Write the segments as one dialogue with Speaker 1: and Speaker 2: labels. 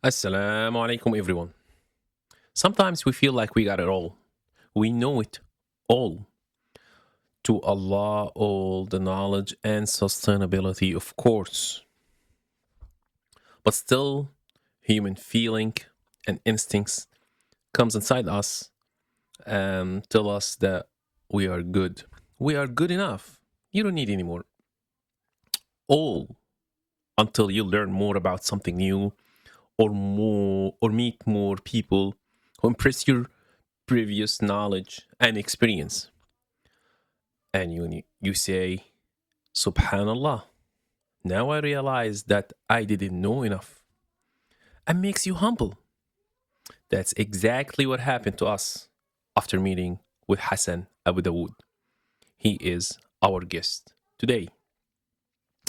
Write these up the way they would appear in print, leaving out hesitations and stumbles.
Speaker 1: Assalamu alaikum, everyone. Sometimes we feel like we got it all. We know it all. To Allah, all the knowledge and sustainability, of course. But still, human feeling and instincts comes inside us and tell us that we are good. We are good enough. You don't need any more. All until you learn more about something new or meet more people who impress your previous knowledge and experience. And you say, Subhanallah, now I realize that I didn't know enough. And makes you humble. That's exactly what happened to us after meeting with Hasan Abo Dawoud. He is our guest today.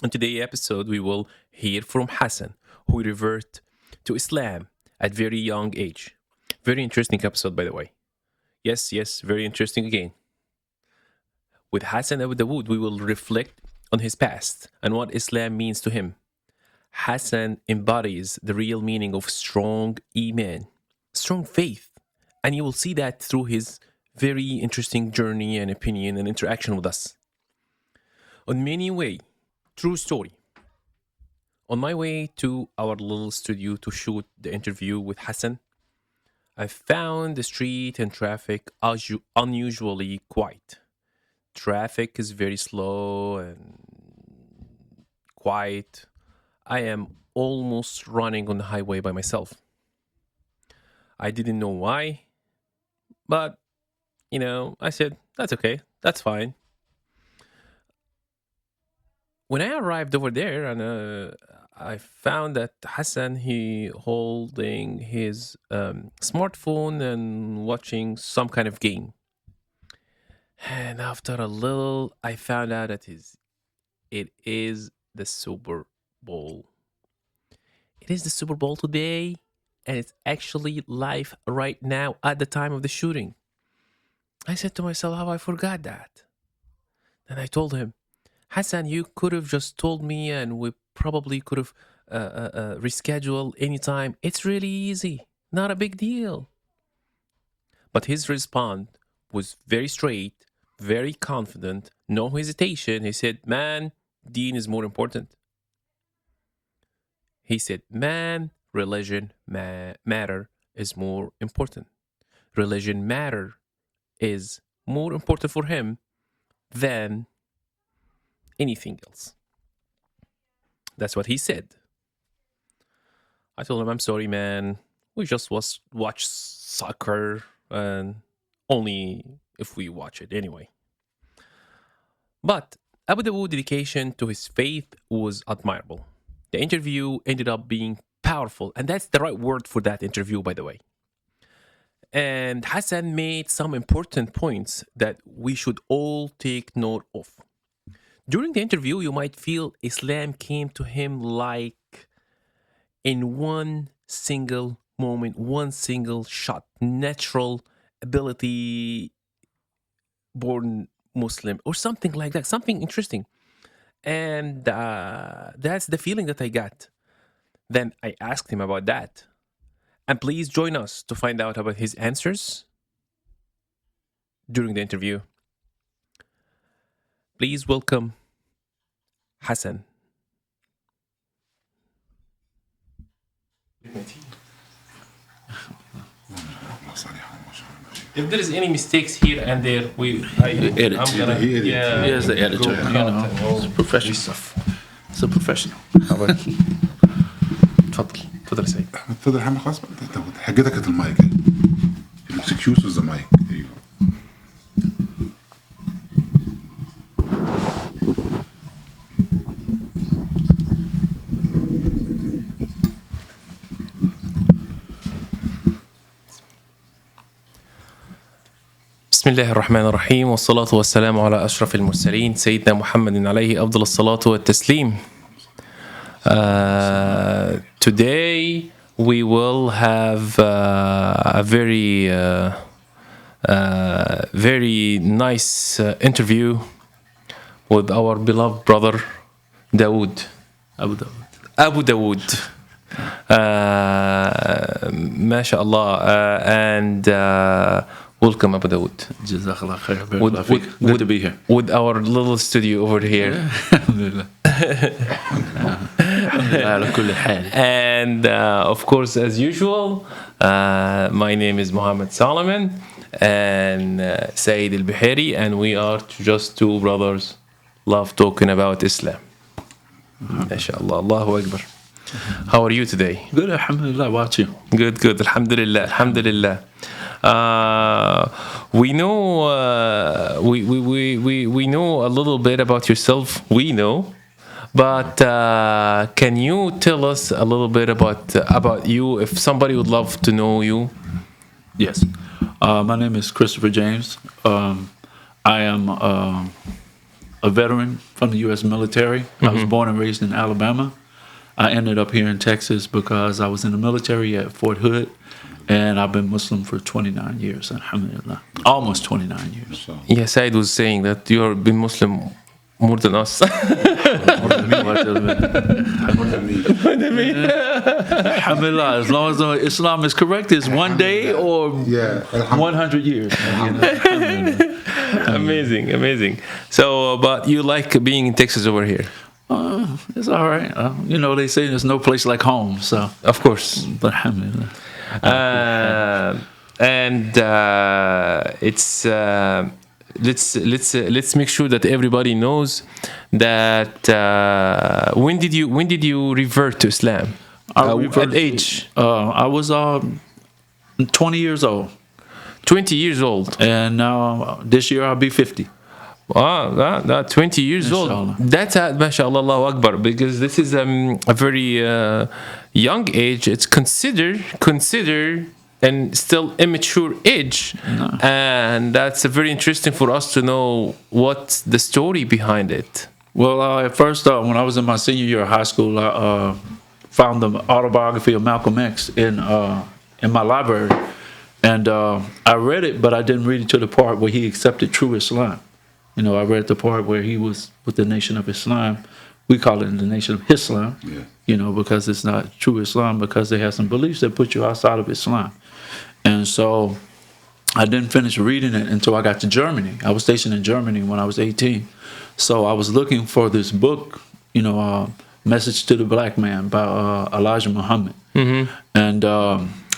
Speaker 1: In today's episode, we will hear from Hasan, who revert to Islam at very young age. Very interesting episode, by the way. Yes, very interesting again. With Hasan Abo Dawoud, we will reflect on his past and what Islam means to him. Hasan embodies the real meaning of strong iman, strong faith, and you will see that through his very interesting journey and opinion and interaction with us. On many way, true story. On my way to our little studio to shoot the interview with Hasan, I found the street and traffic unusually quiet. Traffic is very slow and quiet. I am almost running on the highway by myself. I didn't know why, but I said, that's okay, that's fine. When I arrived over there, and I found that Hassan, he holding his smartphone and watching some kind of game. And after a little, I found out that it is the Super Bowl. It is the Super Bowl today, and it's actually live right now at the time of the shooting. I said to myself, how I forgot that. And I told him, Hassan, you could have just told me and we probably could have rescheduled anytime. It's really easy. Not a big deal. But his response was very straight, very confident, no hesitation. He said, man, deen is more important. He said, man, religion matter is more important. Religion matter is more important for him than anything else. That's what he said. I told him, I'm sorry, man. We just watch soccer, and only if we watch it anyway. But Abu Dawood's dedication to his faith was admirable. The interview ended up being powerful, and that's the right word for that interview, by the way. And Hassan made some important points that we should all take note of. During the interview, you might feel Islam came to him like in one single moment, one single shot, natural ability, born Muslim, or something like that, something interesting. And that's the feeling that I got. Then I asked him about that. And please join us to find out about his answers during the interview. Please welcome Hassan. If there is any mistakes here and there,
Speaker 2: edit.
Speaker 1: I'm gonna, yeah,
Speaker 2: Here's the editor. It's professional. It's a professional.
Speaker 1: تفضل يا سيد.
Speaker 3: تفضل حمد خلاص بقى حاجتك كانت المايك الاكسكيوز از ذا مايك. ايوه
Speaker 1: بسم الله الرحمن الرحيم والصلاة والسلام على أشرف المرسلين سيدنا محمد عليه أفضل الصلاة والتسليم. Today we will have a very nice interview with our beloved brother Dawood.
Speaker 2: Abu Dawoud.
Speaker 1: Abu Dawoud. MashaAllah. And welcome, Abu Dawoud.
Speaker 2: Jazakallah khair.
Speaker 1: Good
Speaker 2: to be here.
Speaker 1: With our little studio over here.
Speaker 2: Alhamdulillah. على كل حال.
Speaker 1: And of course, as usual, my name is Mohammed Solomon and Saeed Al-Bihari, and we are just two brothers love talking about Islam. MashaAllah. Allahu Akbar. How are you today?
Speaker 2: Good, alhamdulillah. Watch you.
Speaker 1: Good. Alhamdulillah. Alhamdulillah. We know we know a little bit about yourself. We know, but can you tell us a little bit about you? If somebody would love to know you.
Speaker 2: Yes. My name is Christopher James. I am a veteran from the U.S. military. I was born and raised in Alabama. I ended up here in Texas because I was in the military at Fort Hood, and I've been Muslim for 29 years, alhamdulillah. Almost 29 years.
Speaker 1: Yeah, Said was saying that you've been Muslim more than us.
Speaker 2: Alhamdulillah, as long as Islam is correct, it's one day or 100 years.
Speaker 1: Amazing. So, but you like being in Texas over here?
Speaker 2: It's all right. You know, they say there's no place like home, so.
Speaker 1: Of course.
Speaker 2: But alhamdulillah.
Speaker 1: It's let's make sure that everybody knows that when did you revert to Islam? At age?
Speaker 2: I was 20 years old.
Speaker 1: 20 years old.
Speaker 2: And now this year I'll be 50.
Speaker 1: Wow, that 20 years
Speaker 2: Inshallah.
Speaker 1: old. That's mashallah, Allahu Akbar, because this is a very young age. It's considered and still immature age.
Speaker 2: No.
Speaker 1: And that's very interesting for us to know what's the story behind it.
Speaker 2: Well, at first, when I was in my senior year of high school, I found the autobiography of Malcolm X in my library. And I read it, but I didn't read it to the part where he accepted true Islam. You know, I read the part where he was with the Nation of Islam. We call it the Nation of Islam, you know, because it's not true Islam, because they have some beliefs that put you outside of Islam. And so I didn't finish reading it until I got to Germany. I was stationed in Germany when I was 18. So I was looking for this book, you know, Message to the Black Man by Elijah Muhammad.
Speaker 1: Mm-hmm.
Speaker 2: And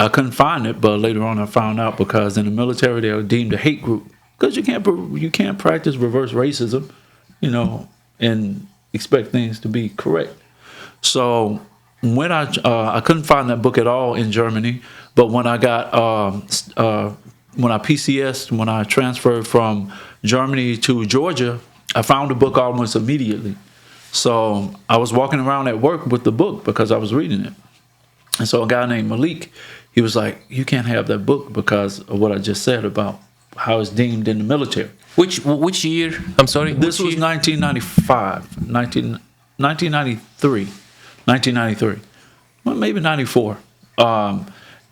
Speaker 2: I couldn't find it, but later on I found out because in the military they are deemed a hate group. Because you can't practice reverse racism, you know, and expect things to be correct. So when I couldn't find that book at all in Germany, but when I got when I PCS'd, when I transferred from Germany to Georgia, I found the book almost immediately. So I was walking around at work with the book because I was reading it. And so a guy named Malik, he was like, "You can't have that book because of what I just said about how it's deemed in the military."
Speaker 1: Which year? I'm sorry.
Speaker 2: This was 1993, well, maybe 94.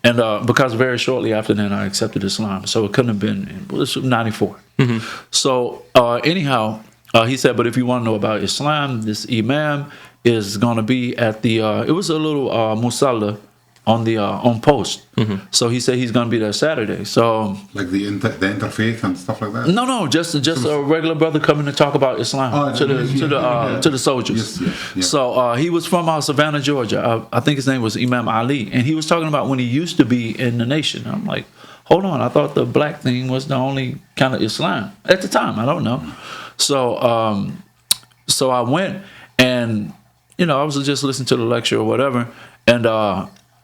Speaker 2: And because very shortly after that I accepted Islam, so it couldn't have been. This was 94.
Speaker 1: Mm-hmm.
Speaker 2: So anyhow, he said, "But if you want to know about Islam, this imam is going to be at the." It was a little musalla on post.
Speaker 1: Mm-hmm.
Speaker 2: So he said he's going to be there Saturday. So
Speaker 3: Like the interfaith and stuff like that?
Speaker 2: no, just a regular brother coming to talk about Islam to the soldiers.
Speaker 3: Yes.
Speaker 2: So he was from Savannah, Georgia. I think his name was Imam Ali, and he was talking about when he used to be in the nation. I'm like, hold on, I thought the black thing was the only kind of Islam at the time. I don't know. So I went, and you know, I was just listening to the lecture or whatever, and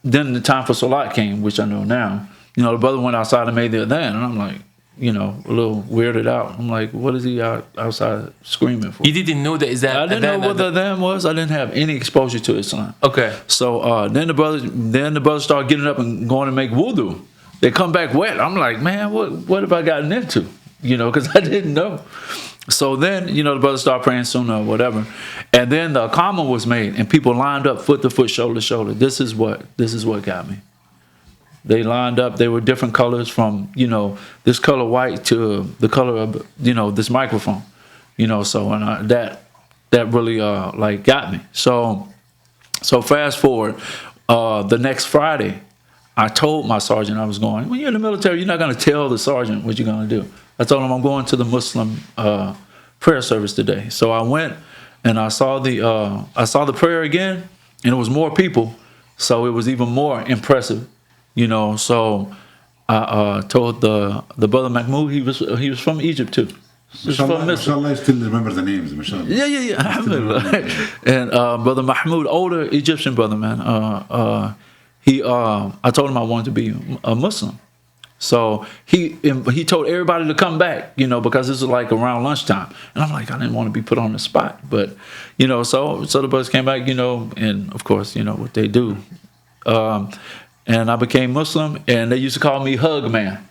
Speaker 2: then the time for Salat came, which I know now. You know, the brother went outside and made the adhan, and I'm like, you know, a little weirded out. I'm like, what is he outside screaming for?
Speaker 1: You didn't know that is that?
Speaker 2: I didn't know what the adhan was. I didn't have any exposure to Islam.
Speaker 1: Okay.
Speaker 2: So then the brother started getting up and going to make wudu. They come back wet. I'm like, man, what have I gotten into? You know, because I didn't know. So then, you know, the brother started praying sunnah or whatever. And then the Iqamah was made and people lined up foot to foot, shoulder to shoulder. This is what got me. They lined up. They were different colors from, you know, this color white to the color of, you know, this microphone. You know, so and that really like got me. So fast forward, The next Friday, I told my sergeant I was going. When you're in the military, you're not going to tell the sergeant what you're going to do. I told him I'm going to the Muslim prayer service today. So I went and I saw the prayer again, and it was more people, so it was even more impressive, you know. So I told the brother Mahmoud, he was from Egypt too.
Speaker 3: Mashallah, I still remember the names, mashallah.
Speaker 2: Yeah. Alhamdulillah. And brother Mahmoud, older Egyptian brother, man. I told him I wanted to be a Muslim. So he told everybody to come back, you know, because this was like around lunchtime. And I'm like, I didn't want to be put on the spot. But, you know, so the brothers came back, you know, and of course, you know what they do. And I became Muslim, and they used to call me Hug Man.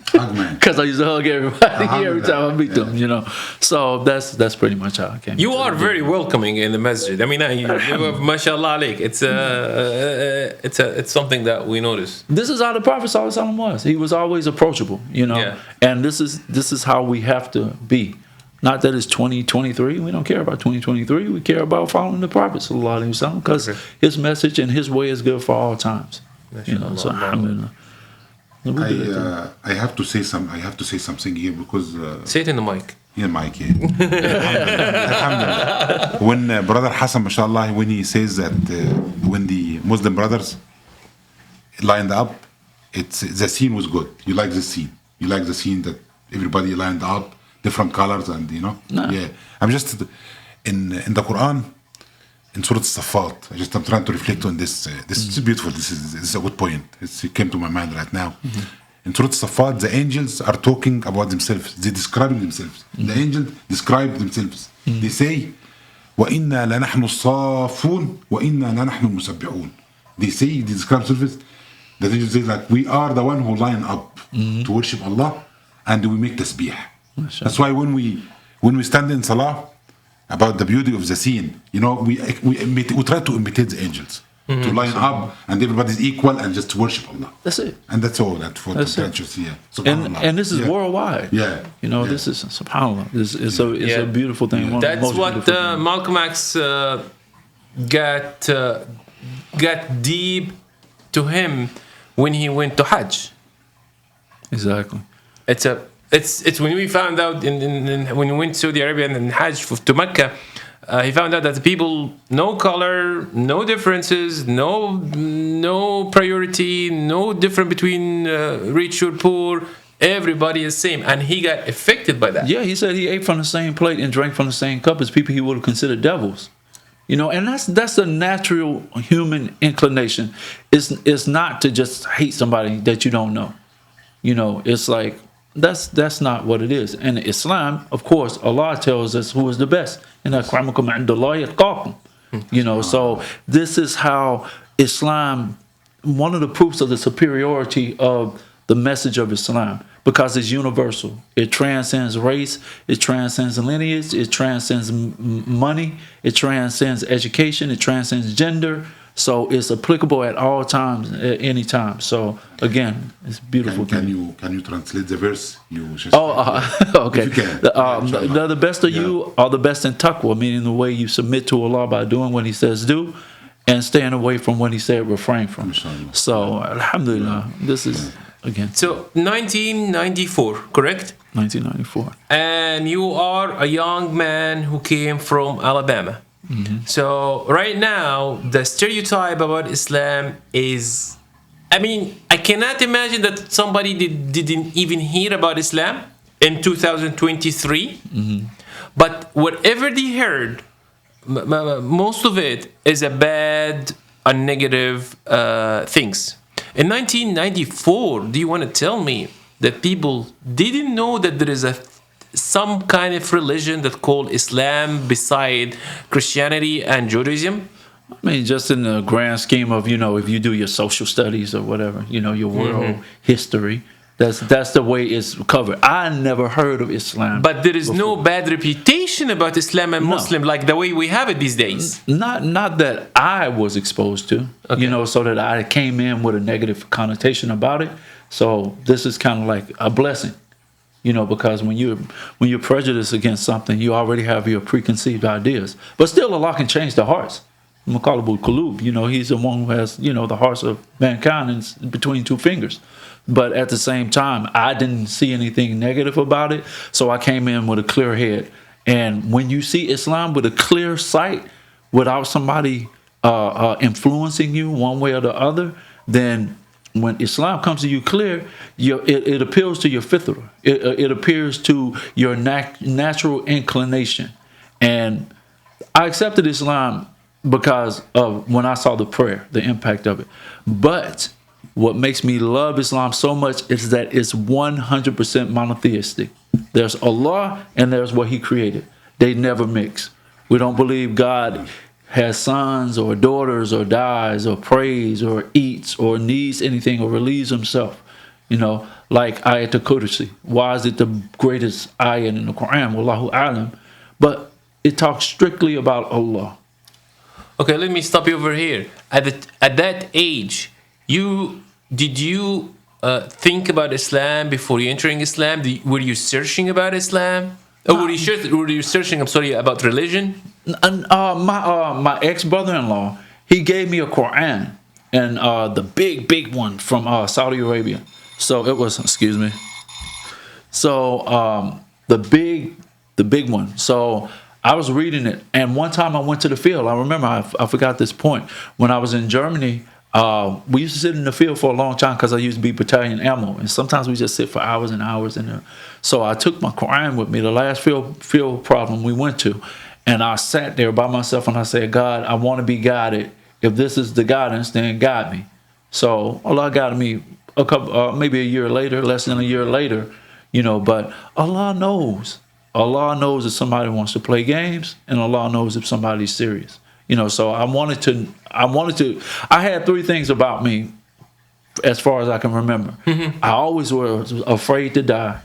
Speaker 3: Hug Man.
Speaker 2: Because I used to hug everybody every time I meet them, you know. So that's pretty much how I came.
Speaker 1: You are very welcoming in the masjid. I mean, mashallah alaik. It's something that we notice.
Speaker 2: This is how the Prophet ﷺ was. He was always approachable, you know.
Speaker 1: Yeah.
Speaker 2: And this is how we have to be. Not that it's 2023. We don't care about 2023. We care about following the Prophet ﷺ, because his message and his way is good for all times. You know, so alhamdulillah.
Speaker 3: I have to say something here because
Speaker 1: Say it in the mic.
Speaker 3: yeah, Mike. Yeah. Alhamdulillah. When brother Hasan, mashallah, when he says that when the Muslim brothers lined up, the scene was good. You like the scene. You like the scene that everybody lined up, different colors, and you know.
Speaker 2: Nah.
Speaker 3: Yeah, I'm just in the Quran. In Surah Al-Safat, I'm trying to reflect on this. This is beautiful. This is a good point. It came to my mind right now. In Surah Al-Safat, the angels are talking about themselves. They're describing themselves. The angels describe themselves. They say, وَإِنَّا لَنَحْنُ الصَّافُونَ وَإِنَّا لَنَحْنُ الْمُسَبِّحُونَ. They describe themselves. The angels say that we are the one who line up to worship Allah, and we make tasbih. That's why when we stand in salah, about the beauty of the scene, you know, we try to imitate the angels, to line up, and everybody's equal, and just to worship Allah.
Speaker 2: That's it.
Speaker 3: And that's all. That's what the churches here.
Speaker 2: And this is worldwide.
Speaker 3: Yeah.
Speaker 2: You know, this is subhanAllah. It's a beautiful thing. One of the
Speaker 1: That's
Speaker 2: most
Speaker 1: what
Speaker 2: beautiful things.
Speaker 1: Malcolm X got deep to him when he went to Hajj.
Speaker 2: Exactly.
Speaker 1: It's when we found out when we went to Saudi Arabia and Hajj to Mecca, he found out that the people, no color, no differences, no priority, no difference between rich or poor. Everybody is same, and he got affected by that.
Speaker 2: Yeah, he said he ate from the same plate and drank from the same cup as people he would have considered devils. You know, and that's a natural human inclination. It's not to just hate somebody that you don't know. You know, it's like that's not what it is. And Islam, of course, Allah tells us who is the best. And akramakum indallahi atqakum. You know, so this is how Islam, one of the proofs of the superiority of the message of Islam, because it's universal. It transcends race, it transcends lineage, it transcends money, it transcends education, it transcends gender. So it's applicable at all times, at any time. So again, it's beautiful.
Speaker 3: Can you translate the verse?
Speaker 2: Okay. The best of you are the best in taqwa, meaning the way you submit to Allah by doing what He says do, and staying away from what He said refrain from. So alhamdulillah, this is again.
Speaker 1: So 1994, correct?
Speaker 2: 1994.
Speaker 1: And you are a young man who came from Alabama. Mm-hmm. So right now, the stereotype about Islam is, I mean, I cannot imagine that somebody didn't even hear about Islam in 2023. Mm-hmm. But whatever they heard, most of it is a bad and negative things. In 1994, do you want to tell me that people didn't know that there is some kind of religion that called Islam beside Christianity and Judaism?
Speaker 2: I mean, just in the grand scheme of, you know, if you do your social studies or whatever, you know, your world history, that's the way it's covered. I never heard of Islam.
Speaker 1: But there is no bad reputation about Islam and Muslim like the way we have it these days.
Speaker 2: Not that I was exposed to, you know, so that I came in with a negative connotation about it. So this is kind of like a blessing. You know, because when you're prejudiced against something, you already have your preconceived ideas. But still, Allah can change the hearts. Maqalabul Qulub. He's the one who has, the hearts of mankind between two fingers. But at the same time, I didn't see anything negative about it. So I came in with a clear head. And when you see Islam with a clear sight, without somebody influencing you one way or the other, then when Islam comes to you clear, it appeals to your fitrah. It appears to your natural inclination. And I accepted Islam because of when I saw the prayer, the impact of it. But what makes me love Islam so much is that it's 100% monotheistic. There's Allah and there's what He created. They never mix. We don't believe God has sons or daughters or dies or prays or eats or needs anything or relieves Himself. Like Ayat al-Kursi. Why is it the greatest ayat in the Quran? Wallahu alam. But it talks strictly about Allah.
Speaker 1: Okay, let me stop you over here. At that age, did you think about Islam before you entering Islam? Were you searching about Islam? Or were you searching? I'm sorry, about religion?
Speaker 2: My ex-brother-in-law, he gave me a Quran, and the big one from Saudi Arabia. So it was, excuse me. So the big one. So I was reading it, and one time I went to the field. I remember, I forgot this point. When I was in Germany, we used to sit in the field for a long time because I used to be battalion ammo, and sometimes we just sit for hours and hours in there. So I took my Quran with me, the last field problem we went to, and I sat there by myself and I said, God, I want to be guided. If this is the guidance, then guide me. So Allah guided me maybe a year later, less than a year later, but Allah knows. Allah knows if somebody wants to play games, and Allah knows if somebody's serious. So I had three things about me as far as I can remember. Mm-hmm. I always was afraid to die.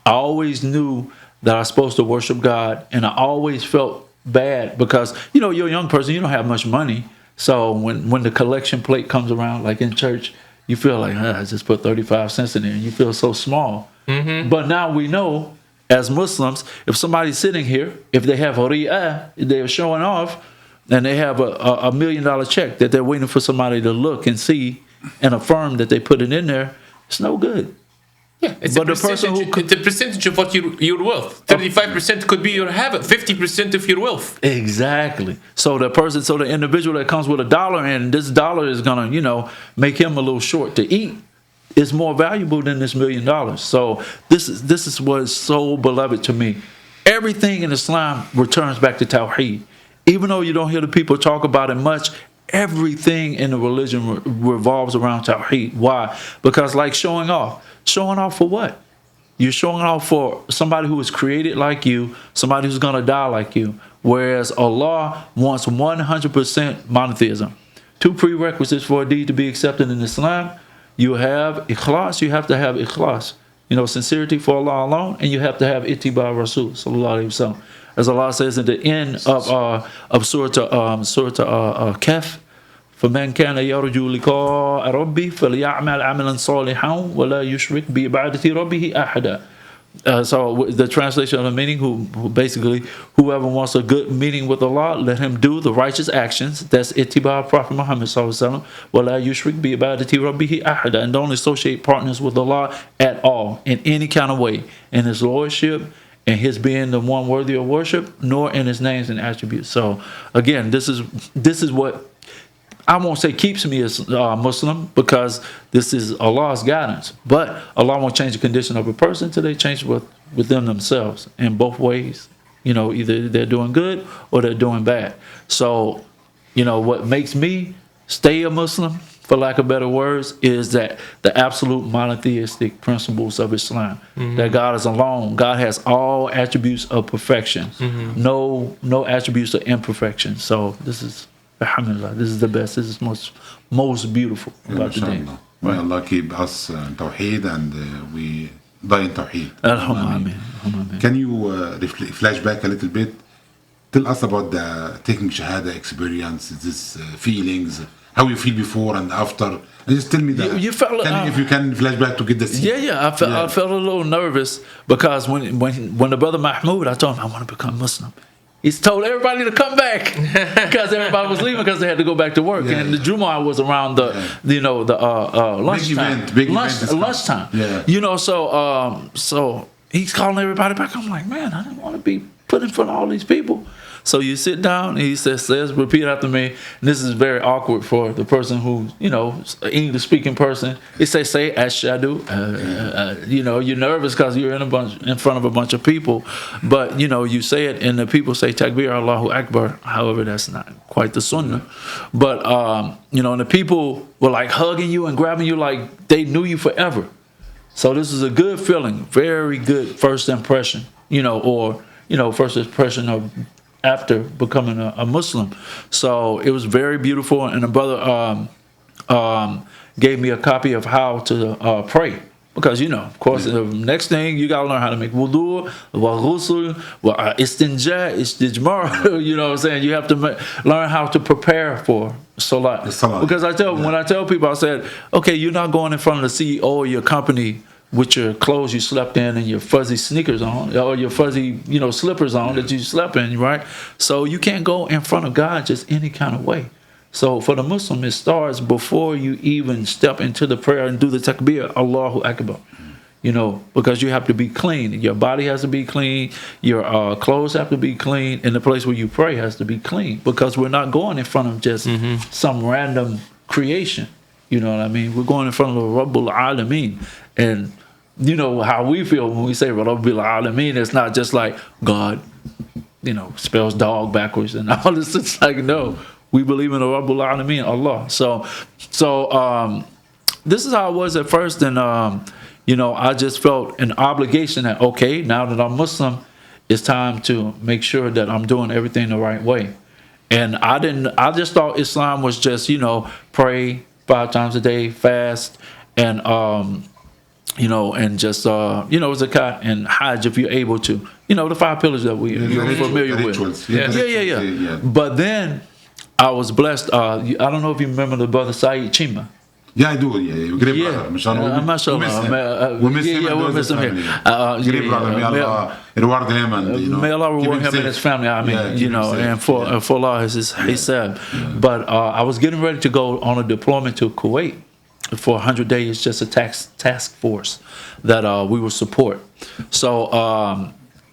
Speaker 2: I always knew that I was supposed to worship God, and I always felt bad because, you're a young person, you don't have much money. So when the collection plate comes around, like in church, you feel like, I just put 35 cents in there, and you feel so small. Mm-hmm. But now we know, as Muslims, if somebody's sitting here, if they have riyah, they're showing off, and they have a $1 million check that they're waiting for somebody to look and see and affirm that they put it in there, it's no good.
Speaker 1: Yeah, it's a percentage of what your wealth. 35% could be your habit. 50% of your wealth.
Speaker 2: Exactly. So the individual that comes with $1 and this dollar is gonna, make him a little short to eat, is more valuable than this $1 million. So this is what is so beloved to me. Everything in Islam returns back to Tawheed. Even though you don't hear the people talk about it much, everything in the religion revolves around Tawheed. Why? Because like showing off for what? You're showing off for somebody who was created like you, somebody who's going to die like you. Whereas Allah wants 100% monotheism. Two prerequisites for a deed to be accepted in Islam. You have ikhlas, you have to have ikhlas. Sincerity for Allah alone, and you have to have ittiba Rasul sallallahu alaihi wasallam. As Allah says at the end of Surah Kahf, فَمَنْ كَانَ يَرْجُو لِقَاءَ رَبِّهِ فَلْيَعْمَلْ عَمَلًا صَالِحًا وَلَا يُشْرِكْ بِعِبَادَةِ رَبِّهِ أَحَدًا. So the translation of the meaning, who basically, whoever wants a good meeting with Allah, let him do the righteous actions. That's ittiba Prophet Muhammad sallallahu alaihi wasallam. وَلَا يُشْرِكْ بِعِبَادَةِ رَبِّهِ أَحَدًا. And don't associate partners with Allah at all, in any kind of way, in His lordship, and His being the one worthy of worship, nor in His names and attributes. So again, this is what I won't say keeps me as Muslim, because this is Allah's guidance. But Allah won't change the condition of a person till they change within themselves in both ways. Either they're doing good or they're doing bad. So, what makes me stay a Muslim, for lack of better words, is that the absolute monotheistic principles of Islam. Mm-hmm. That God is alone. God has all attributes of perfection. Mm-hmm. No attributes of imperfection. So this is, alhamdulillah, this is the best. This is most beautiful about the day.
Speaker 3: May Allah keep us in Tawheed, and we die in Tawheed.
Speaker 2: Amen.
Speaker 3: Can you flash back a little bit? Tell us about the taking Shahada experience, these feelings, how you feel before and after. And just tell me that.
Speaker 2: You felt,
Speaker 3: if you can flash back to get the scene.
Speaker 2: I felt a little nervous because when the brother Mahmoud, I told him I want to become Muslim. He's told everybody to come back because everybody was leaving because they had to go back to work.
Speaker 3: Yeah.
Speaker 2: And the Jumu'ah was around the lunchtime.
Speaker 3: Big event is
Speaker 2: lunchtime.
Speaker 3: Yeah.
Speaker 2: So he's calling everybody back. I'm like, man, I didn't want to be put in front of all these people. So you sit down and he says, repeat after me. And this is very awkward for the person who's, an English speaking person. He say ashadu. You're nervous because you're in front of a bunch of people. But, you say it and the people say takbir, Allahu Akbar. However, that's not quite the sunnah. But, and the people were like hugging you and grabbing you like they knew you forever. So this is a good feeling, very good first impression, first impression of after becoming a Muslim. So it was very beautiful, and the brother gave me a copy of how to pray. Because, of course, the next thing, you got to learn how to make wudu, wa ghusl, wa istinja, istijmar. You know what I'm saying? You have to learn how to prepare for salat. Because when I tell people, I said, okay, you're not going in front of the CEO of your company with your clothes you slept in and your fuzzy sneakers on, or your fuzzy, slippers on that you slept in, right? So you can't go in front of God just any kind of way. So for the Muslim, it starts before you even step into the prayer and do the takbir, Allahu Akbar. Because you have to be clean. Your body has to be clean. Your clothes have to be clean. And the place where you pray has to be clean. Because we're not going in front of just some random creation. You know what I mean? We're going in front of the Rabbul Alameen. And you know how we feel when we say Rabbul Alameen. It's not just like God, spells dog backwards and all this. It's like, no, we believe in the Rabbul Alameen, Allah. So this is how it was at first. And, I just felt an obligation that, okay, now that I'm Muslim, it's time to make sure that I'm doing everything the right way. And I just thought Islam was just, pray 5 times a day, fast, and and just zakat and hajj if you're able to. The 5 pillars that you're familiar with. Yeah. But then I was blessed. I don't know if you remember the brother Saeed Chima.
Speaker 3: Yeah, I do. Yeah, great brother. We miss him here. Great brother. May Allah reward him and
Speaker 2: may Allah reward him and his family. I mean, and for Allah he said. But I was getting ready to go on a deployment to Kuwait for 100 days, just a task force that we would support. So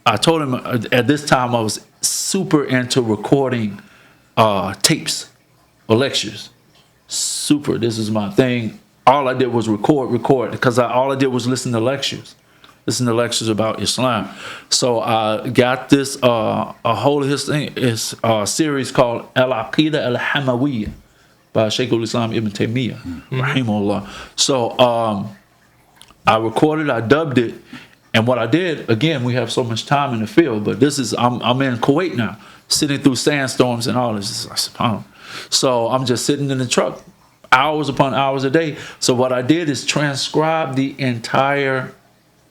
Speaker 2: I told him at this time I was super into recording tapes or lectures. Super, this is my thing. All I did was record because all I did was listen to lectures about Islam. So I got this a whole of his thing is a series called Al-Aqidah Al-Hamawiyya by Shaykh al-Islam Ibn Taymiyyah, rahimahullah. So I recorded, I dubbed it, and what I did, again, we have so much time in the field, but this is I'm in Kuwait now, sitting through sandstorms and all this. So I'm just sitting in the truck hours upon hours a day. So what I did is transcribe the entire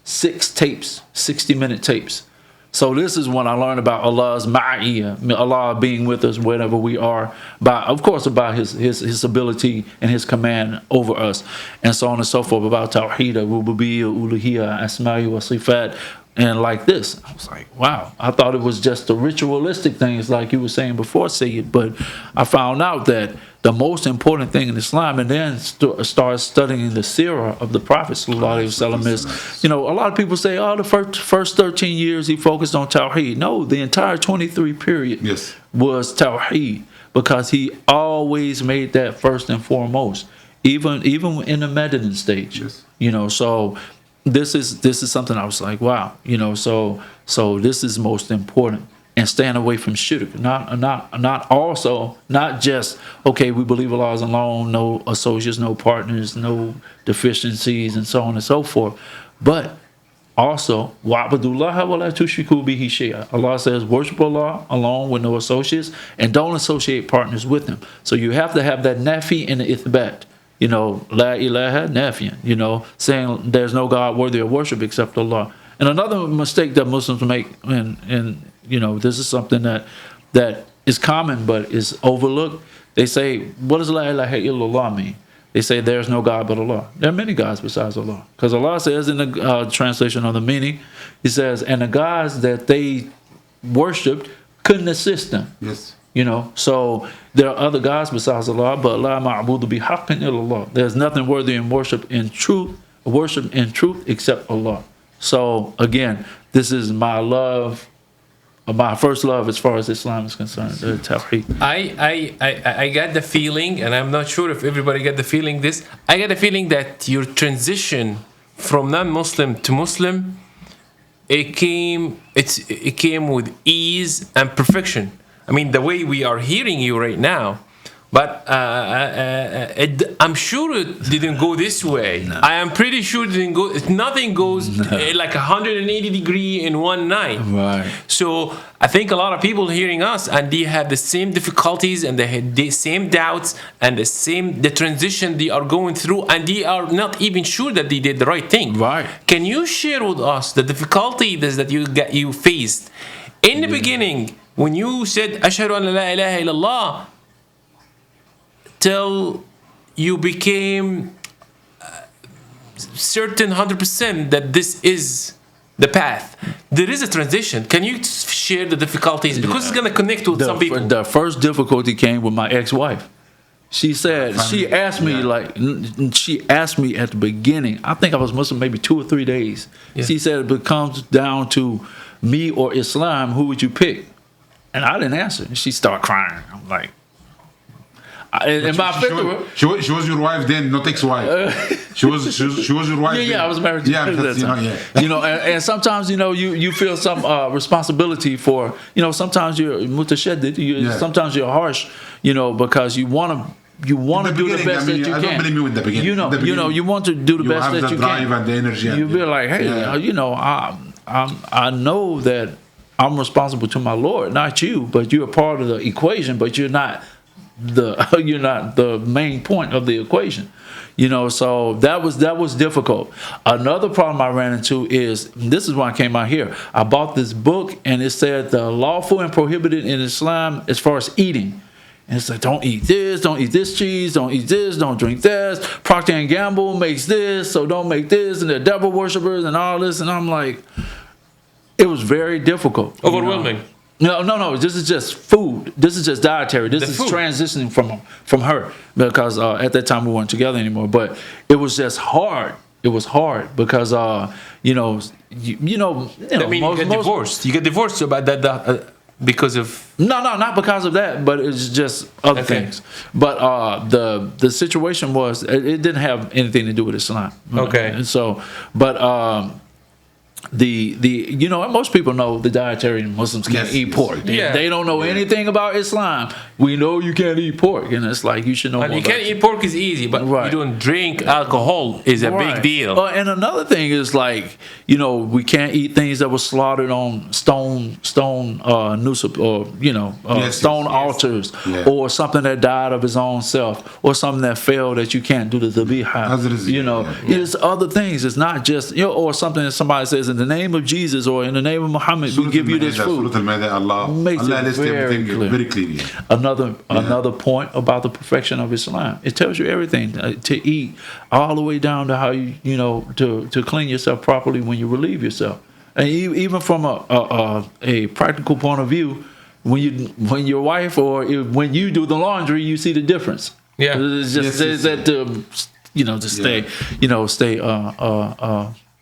Speaker 2: 6 tapes, 60-minute tapes. So this is when I learned about Allah's ma'iyah, Allah being with us wherever we are, of course about his ability and his command over us, and so on and so forth, about tawheed, rububiyyah, uluhiyyah, asma'i wa sifat. And like this, I was like, wow. I thought it was just the ritualistic things like you were saying before, Sayyid. But I found out that the most important thing in Islam, and then started studying the seerah of the Prophet ﷺ is, a lot of people say, the first 13 years he focused on tawheed. No, the entire 23 period was tawheed, because he always made that first and foremost, even in the Medinan stage. So this is something I was like, wow, so this is most important. And staying away from shirk, not just, okay, we believe Allah is alone, no associates, no partners, no deficiencies, and so on and so forth, but also wa'budullaha wa la tushriku bihi shay'a. Allah says worship Allah alone with no associates, and don't associate partners with him. So you have to have that nafi and the ithbat. La ilaha nafiyan, saying there's no God worthy of worship except Allah. And another mistake that Muslims make, and this is something that is common but is overlooked. They say, what does la ilaha illallah mean? They say there's no God but Allah. There are many gods besides Allah. Because Allah says in the translation of the meaning, he says, and the gods that they worshipped couldn't assist them.
Speaker 3: Yes.
Speaker 2: You know, so there are other gods besides Allah, but Allah ma'budu bihaqqin illallah. There's nothing worthy in worship in truth except Allah. So again, this is my love, my first love as far as Islam is concerned, the Tawheed.
Speaker 1: I got the feeling, and I'm not sure if everybody got the feeling this. I got the feeling that your transition from non-Muslim to Muslim, it came with ease and perfection. I mean, the way we are hearing you right now, but I'm sure it didn't go this way. No. I am pretty sure it didn't go. Nothing goes like 180 degree in one night.
Speaker 2: Right.
Speaker 1: So I think a lot of people hearing us, and they have the same difficulties, and they had the same doubts, and the transition they are going through, and they are not even sure that they did the right thing.
Speaker 2: Right.
Speaker 1: Can you share with us the difficulties that you faced in the beginning when you said Ashhadu an la ilaha illallah, till you became certain 100% that this is the path? There is a transition. Can you share the difficulties? Because it's going to connect with some people.
Speaker 2: The first difficulty came with my ex-wife. She said, she asked me at the beginning, I think I was Muslim maybe 2 or 3 days. Yeah. She said, it comes down to me or Islam, who would you pick? And I didn't answer. And she started crying. I'm like,
Speaker 3: she was your wife then, not ex-wife. She was your wife.
Speaker 2: Yeah, I was married to her. And sometimes you feel some responsibility for sometimes you're mutashaddid, sometimes you're harsh, because you want to do the best that you can. I don't blame you in the beginning. You want to do the best that you can. You have the drive and the energy. You be like, hey, I know that I'm responsible to my Lord, not you, but you're a part of the equation, but you're not the main point of the equation. So that was difficult. Another problem I ran into is, this is when I came out here, I bought this book and it said the lawful and prohibited in Islam as far as eating. And it's like, don't eat this cheese, don't eat this, don't drink this. Procter & Gamble makes this, so don't make this, and they're devil worshippers and all this. And I'm like, it was very difficult.
Speaker 1: Overwhelming.
Speaker 2: No. This is just food. This is just dietary. This is transitioning from her, because at that time we weren't together anymore. But it was just hard. It was hard because you get divorced.
Speaker 1: You get divorced about that because of
Speaker 2: no, not because of that, but it's just other things. But the situation was it didn't have anything to do with Islam.
Speaker 1: Okay.
Speaker 2: And so, but most people know the dietarian Muslims can't eat pork. They don't know anything about Islam. We know you can't eat pork, and it's like you should know.
Speaker 1: And you can't eat pork is easy, but you don't drink alcohol is a big deal.
Speaker 2: And another thing is like we can't eat things that were slaughtered on stone nusuk or stone altars, or something that died of his own self, or something that failed that you can't do the dhabiha. It's other things. It's not just or something that somebody says in the name of Jesus or in the name of Muhammad, we give you this food. Allah lists everything very clearly. Another point about the perfection of Islam. It tells you everything to eat, all the way down to how to clean yourself properly when you relieve yourself, and even from a practical point of view, when your wife or when you do the laundry, you see the difference.
Speaker 1: Yeah,
Speaker 2: it's just that to stay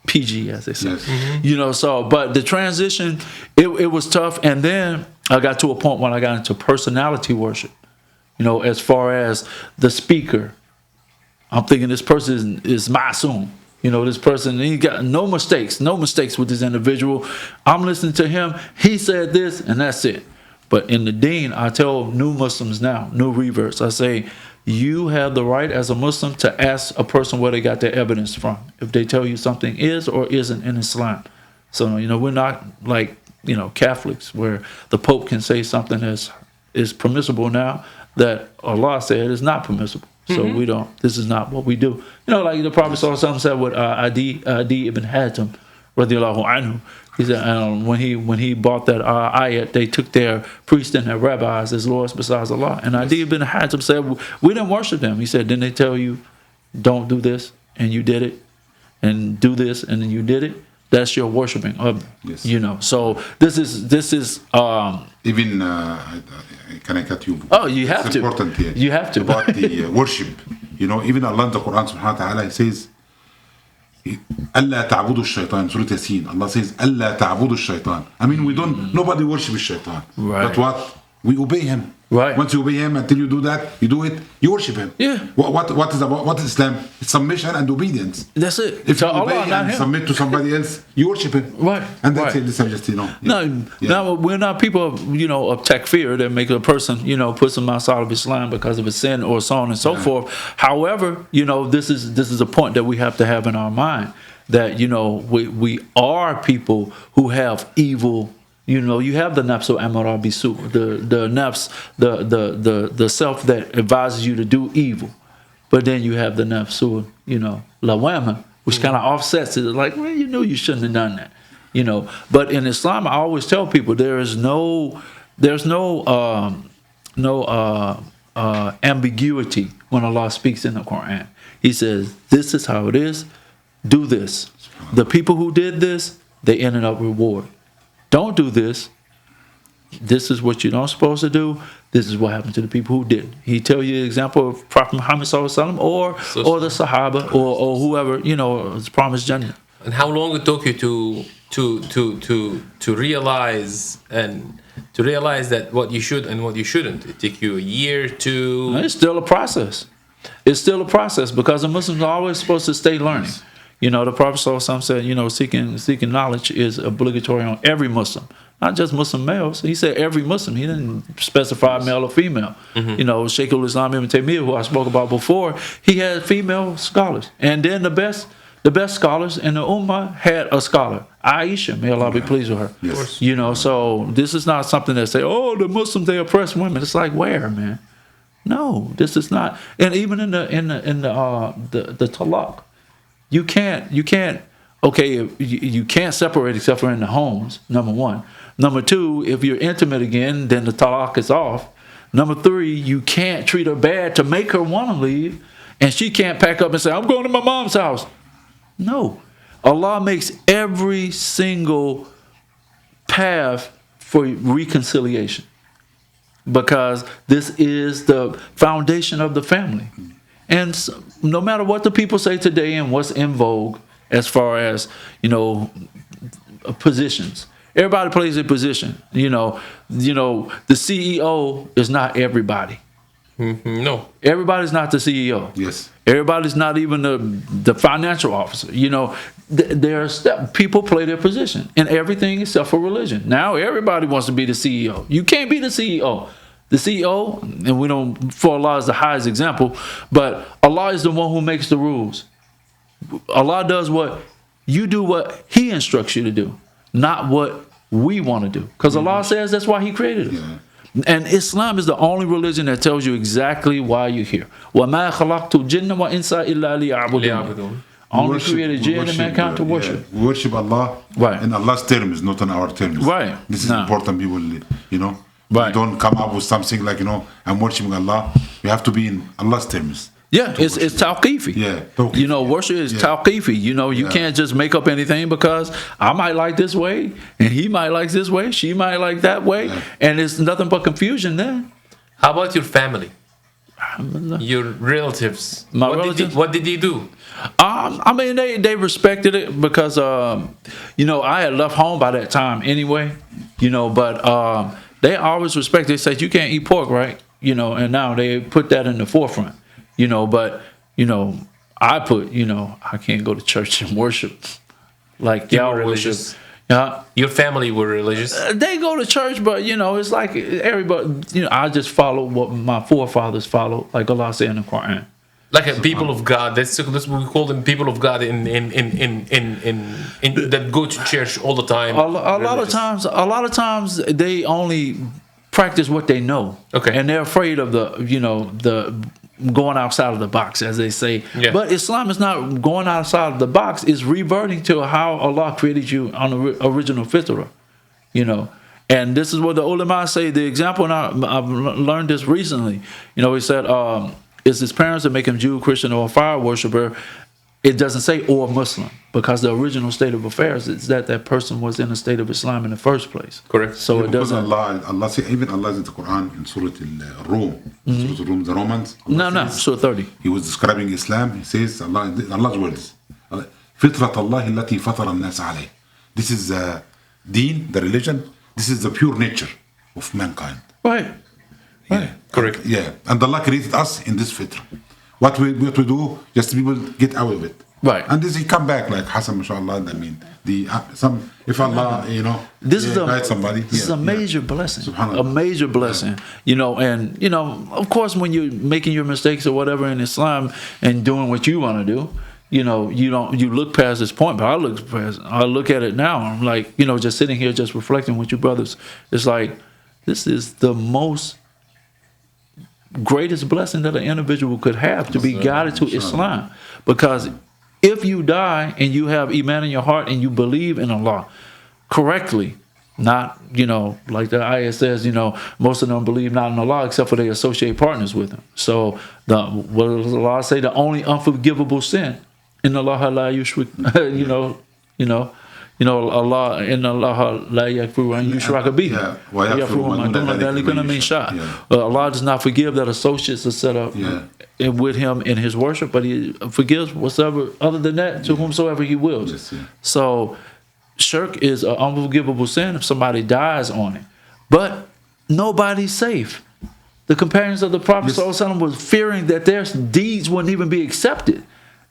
Speaker 2: PG, as they say.
Speaker 3: Yes.
Speaker 1: Mm-hmm.
Speaker 2: But the transition, it was tough. And then I got to a point when I got into personality worship. As far as the speaker, I'm thinking this person is Masoom. This person, he got no mistakes with this individual. I'm listening to him. He said this, and that's it. But in the deen, I tell new Muslims now, new reverts, I say, you have the right as a Muslim to ask a person where they got their evidence from, if they tell you something is or isn't in Islam. So, we're not like, Catholics, where the Pope can say something is permissible now that Allah said is not permissible. So we don't, this is not what we do. Like the Prophet ﷺ said with Adi ibn Hatim, radiallahu anhu, he said when he bought that ayat, they took their priests and their rabbis as lords besides Allah. And Adi ibn Hatim said, we didn't worship them. He said, didn't they tell you, don't do this, and you did it, and do this, and then you did it? that's your worshiping of them.
Speaker 3: Yes.
Speaker 2: You know, so this is
Speaker 3: Even can I cut you?
Speaker 2: Oh, you have
Speaker 3: it's
Speaker 2: to.
Speaker 3: important here.
Speaker 2: You have to.
Speaker 3: About the worship. You know, even Allah in the Quran subhanahu wa ta'ala, he says, ألا تعبدوا الشيطان. Surah Yasin, Allah says, ألا تعبدوا الشيطان. I mean, nobody worship shaitan.
Speaker 2: Right.
Speaker 3: But what? We obey him.
Speaker 2: Right.
Speaker 3: Once you obey him, until you do that, you do it, you worship him.
Speaker 2: Yeah.
Speaker 3: What is Islam? It's submission and obedience.
Speaker 2: That's it.
Speaker 3: If
Speaker 2: To
Speaker 3: you obey
Speaker 2: Allah, not
Speaker 3: and
Speaker 2: him.
Speaker 3: submit to somebody else, you worship him.
Speaker 2: Right.
Speaker 3: And that's
Speaker 2: Right.
Speaker 3: it. This is just,
Speaker 2: No,
Speaker 3: Yeah.
Speaker 2: no, we're not people of, of takfir that make a person, put them outside of Islam because of a sin or so on and so forth. However, this is a point that we have to have in our mind that, we are people who have evil. You have the nafs of amara bisu, the nafs, the self that advises you to do evil. But then you have the nafs of, lawama, which kind of offsets it. Like, well, you shouldn't have done that. But in Islam, I always tell people there's no ambiguity when Allah speaks in the Quran. He says, this is how it is, do this. The people who did this, they ended up reward. Don't do this. This is what you're not supposed to do. This is what happened to the people who did. He tell you an example of Prophet Muhammad sallallahu alaihi wasallam or the Sahaba or whoever is promised Jannah.
Speaker 1: And how long it took you to realize that what you should and what you shouldn't? It took you a year to.
Speaker 2: It's still a process. It's still a process because the Muslims are always supposed to stay learning. The Prophet sallallahu said, seeking knowledge is obligatory on every Muslim, not just Muslim males. He said every Muslim. He didn't specify male or female. Shaykh al-Islam Ibn Taymiyyah, who I spoke about before, he had female scholars, and then the best scholars in the Ummah had a scholar, Aisha. May Allah be pleased with her.
Speaker 3: Yes.
Speaker 2: So this is not something that say, oh, the Muslims, they oppress women. It's like, where, man? No, this is not. And even in the talaq. You can't you can't separate except for in the homes, number one. Number two, if you're intimate again, then the talaq is off. Number three, you can't treat her bad to make her want to leave, and she can't pack up and say, I'm going to my mom's house. No. Allah makes every single path for reconciliation because this is the foundation of the family. And no matter what the people say today and what's in vogue as far as, positions, everybody plays a position. The CEO is not everybody.
Speaker 1: No.
Speaker 2: Everybody's not the CEO.
Speaker 3: Yes.
Speaker 2: Everybody's not even the financial officer. People play their position in everything except for religion. Now everybody wants to be the CEO. You can't be the CEO. The CEO, and we don't, for Allah is the highest example, but Allah is the one who makes the rules. Allah does what He instructs you to do, not what we want to do. Because Allah says that's why He created us.
Speaker 3: Yeah.
Speaker 2: And Islam is the only religion that tells you exactly why you're here. وَمَا خَلَقْتُ الْجِنَّ وَإِنسَ إِلَّا لِيَعْبُدُونَ. Only created jinn and mankind to worship.
Speaker 3: We worship Allah in Allah's terms, not on our terms.
Speaker 2: Right.
Speaker 3: This is important, people,
Speaker 2: Right.
Speaker 3: We don't come up with something like, I'm worshiping Allah. We have to be in Allah's terms.
Speaker 2: Yeah, it's tawqifi.
Speaker 3: Yeah, tawqifi.
Speaker 2: Worship is tawqifi. You can't just make up anything because I might like this way, and he might like this way, she might like that way, and it's nothing but confusion then.
Speaker 1: How about your family? Your relatives?
Speaker 2: My relatives?
Speaker 1: What did they do?
Speaker 2: They respected it because, I had left home by that time anyway, but they always respect it. They said, you can't eat pork, right? And now they put that in the forefront. But I put, I can't go to church and worship like y'all
Speaker 1: religious.
Speaker 2: Yeah.
Speaker 1: Your family were religious?
Speaker 2: They go to church, but it's like everybody. I just follow what my forefathers followed, like Allah said in the Quran.
Speaker 1: Like a people of God. That's what we call them, people of God in that go to church all the time.
Speaker 2: A lot of times they only practice what they know.
Speaker 1: Okay.
Speaker 2: And they're afraid of the going outside of the box, as they say.
Speaker 1: Yeah.
Speaker 2: But Islam is not going outside of the box. It's reverting to how Allah created you on the original fitrah. And this is what the ulama say. The example, and I've learned this recently. He said, it's his parents that make him Jew, Christian, or a fire worshiper. it doesn't say or Muslim, because the original state of affairs is that that person was in a state of Islam in the first place.
Speaker 1: Correct.
Speaker 2: So it
Speaker 3: Because
Speaker 2: doesn't.
Speaker 3: Allah say, even Allah in the Quran in Surah Al-Rum, Surah Al-Rum, the Romans. Allah
Speaker 2: No,
Speaker 3: says-
Speaker 2: Surah 30.
Speaker 3: He was describing Islam. He says, Allah's words, فطرة الله التي فطر الناس عليه. This is the deen, the religion. This is the pure nature of mankind.
Speaker 2: Right.
Speaker 3: Yeah.
Speaker 1: Correct.
Speaker 3: Yeah. And Allah created us in this fitra. What we do, just people get out of it.
Speaker 2: Right.
Speaker 3: And this he come back like Hasan, mashallah. I mean, if Allah,
Speaker 2: This is
Speaker 3: guide somebody.
Speaker 2: This is a major blessing.
Speaker 3: Subhanallah.
Speaker 2: A major blessing. And of course, when you're making your mistakes or whatever in Islam and doing what you want to do, you look past this point. But I look at it now. I'm like, just sitting here, just reflecting with you brothers. It's like, this is the most greatest blessing that an individual could have, to be guided to Islam. Because if you die and you have iman in your heart and you believe in Allah correctly, not, like the ayah says, most of them believe not in Allah except for they associate partners with him. So what does Allah say? The only unforgivable sin, in Allah la yushrik, Allah, in Allah la yakfuru an yushraka bihi.
Speaker 3: Wa yaghfiru ma duna dhalika liman yasha.
Speaker 2: Allah does not forgive that associates are set up with him in his worship, but he forgives whatsoever other than that to whomsoever he wills.
Speaker 3: Yes, yeah.
Speaker 2: So shirk is an unforgivable sin if somebody dies on it. But nobody's safe. The companions of the Prophet ﷺ was fearing that their deeds wouldn't even be accepted.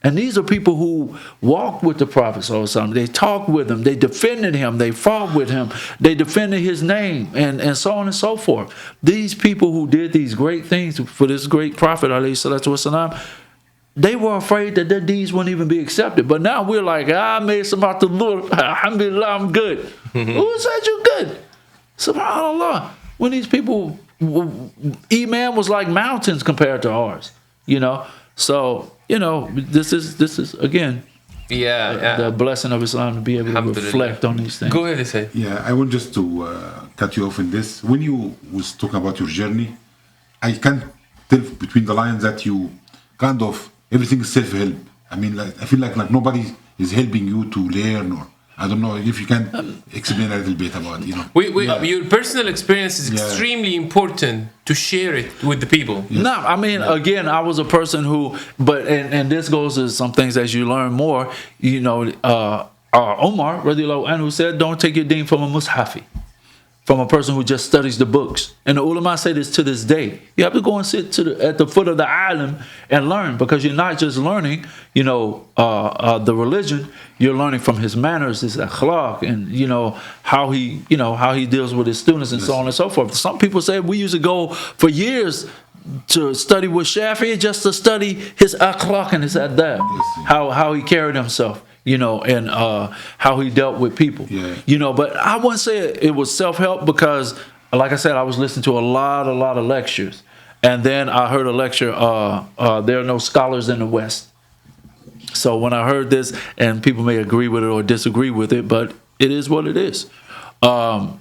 Speaker 2: And these are people who walked with the Prophet ﷺ. They talked with him. They defended him. They fought with him. They defended his name, and so on and so forth. These people who did these great things for this great Prophet ﷺ, they were afraid that their deeds wouldn't even be accepted. But now we're like, I made some out the Lord. Alhamdulillah, I'm good. Who said you good? SubhanAllah. When these people, iman was like mountains compared to ours, So, this is again, the blessing of Islam, to be able to reflect on these things.
Speaker 1: Go ahead, say.
Speaker 3: Yeah, I want just to cut you off in this. When you was talking about your journey, I can tell between the lines that you kind of, everything is self-help. I mean, I feel like nobody is helping you to learn, or I don't know if you can explain a little bit about,
Speaker 1: Your personal experience is extremely important to share it with the people.
Speaker 2: No, I mean, again, I was a person who, and this goes to some things as you learn more, Omar, radiallahu anhu, said, don't take your deen from a mushafi, from a person who just studies the books. And the ulama say this to this day. You have to go and sit at the foot of the alim and learn, because you're not just learning, the religion. You're learning from his manners, his akhlaq, and how he deals with his students, and so on and so forth. Some people say we used to go for years to study with Shafi'i just to study his akhlaq and his adab, how he carried himself. And how he dealt with people. But I wouldn't say it was self-help, because, like I said, I was listening to a lot of lectures. And then I heard a lecture, there are no scholars in the West. So when I heard this, and people may agree with it or disagree with it, but it is what it is. And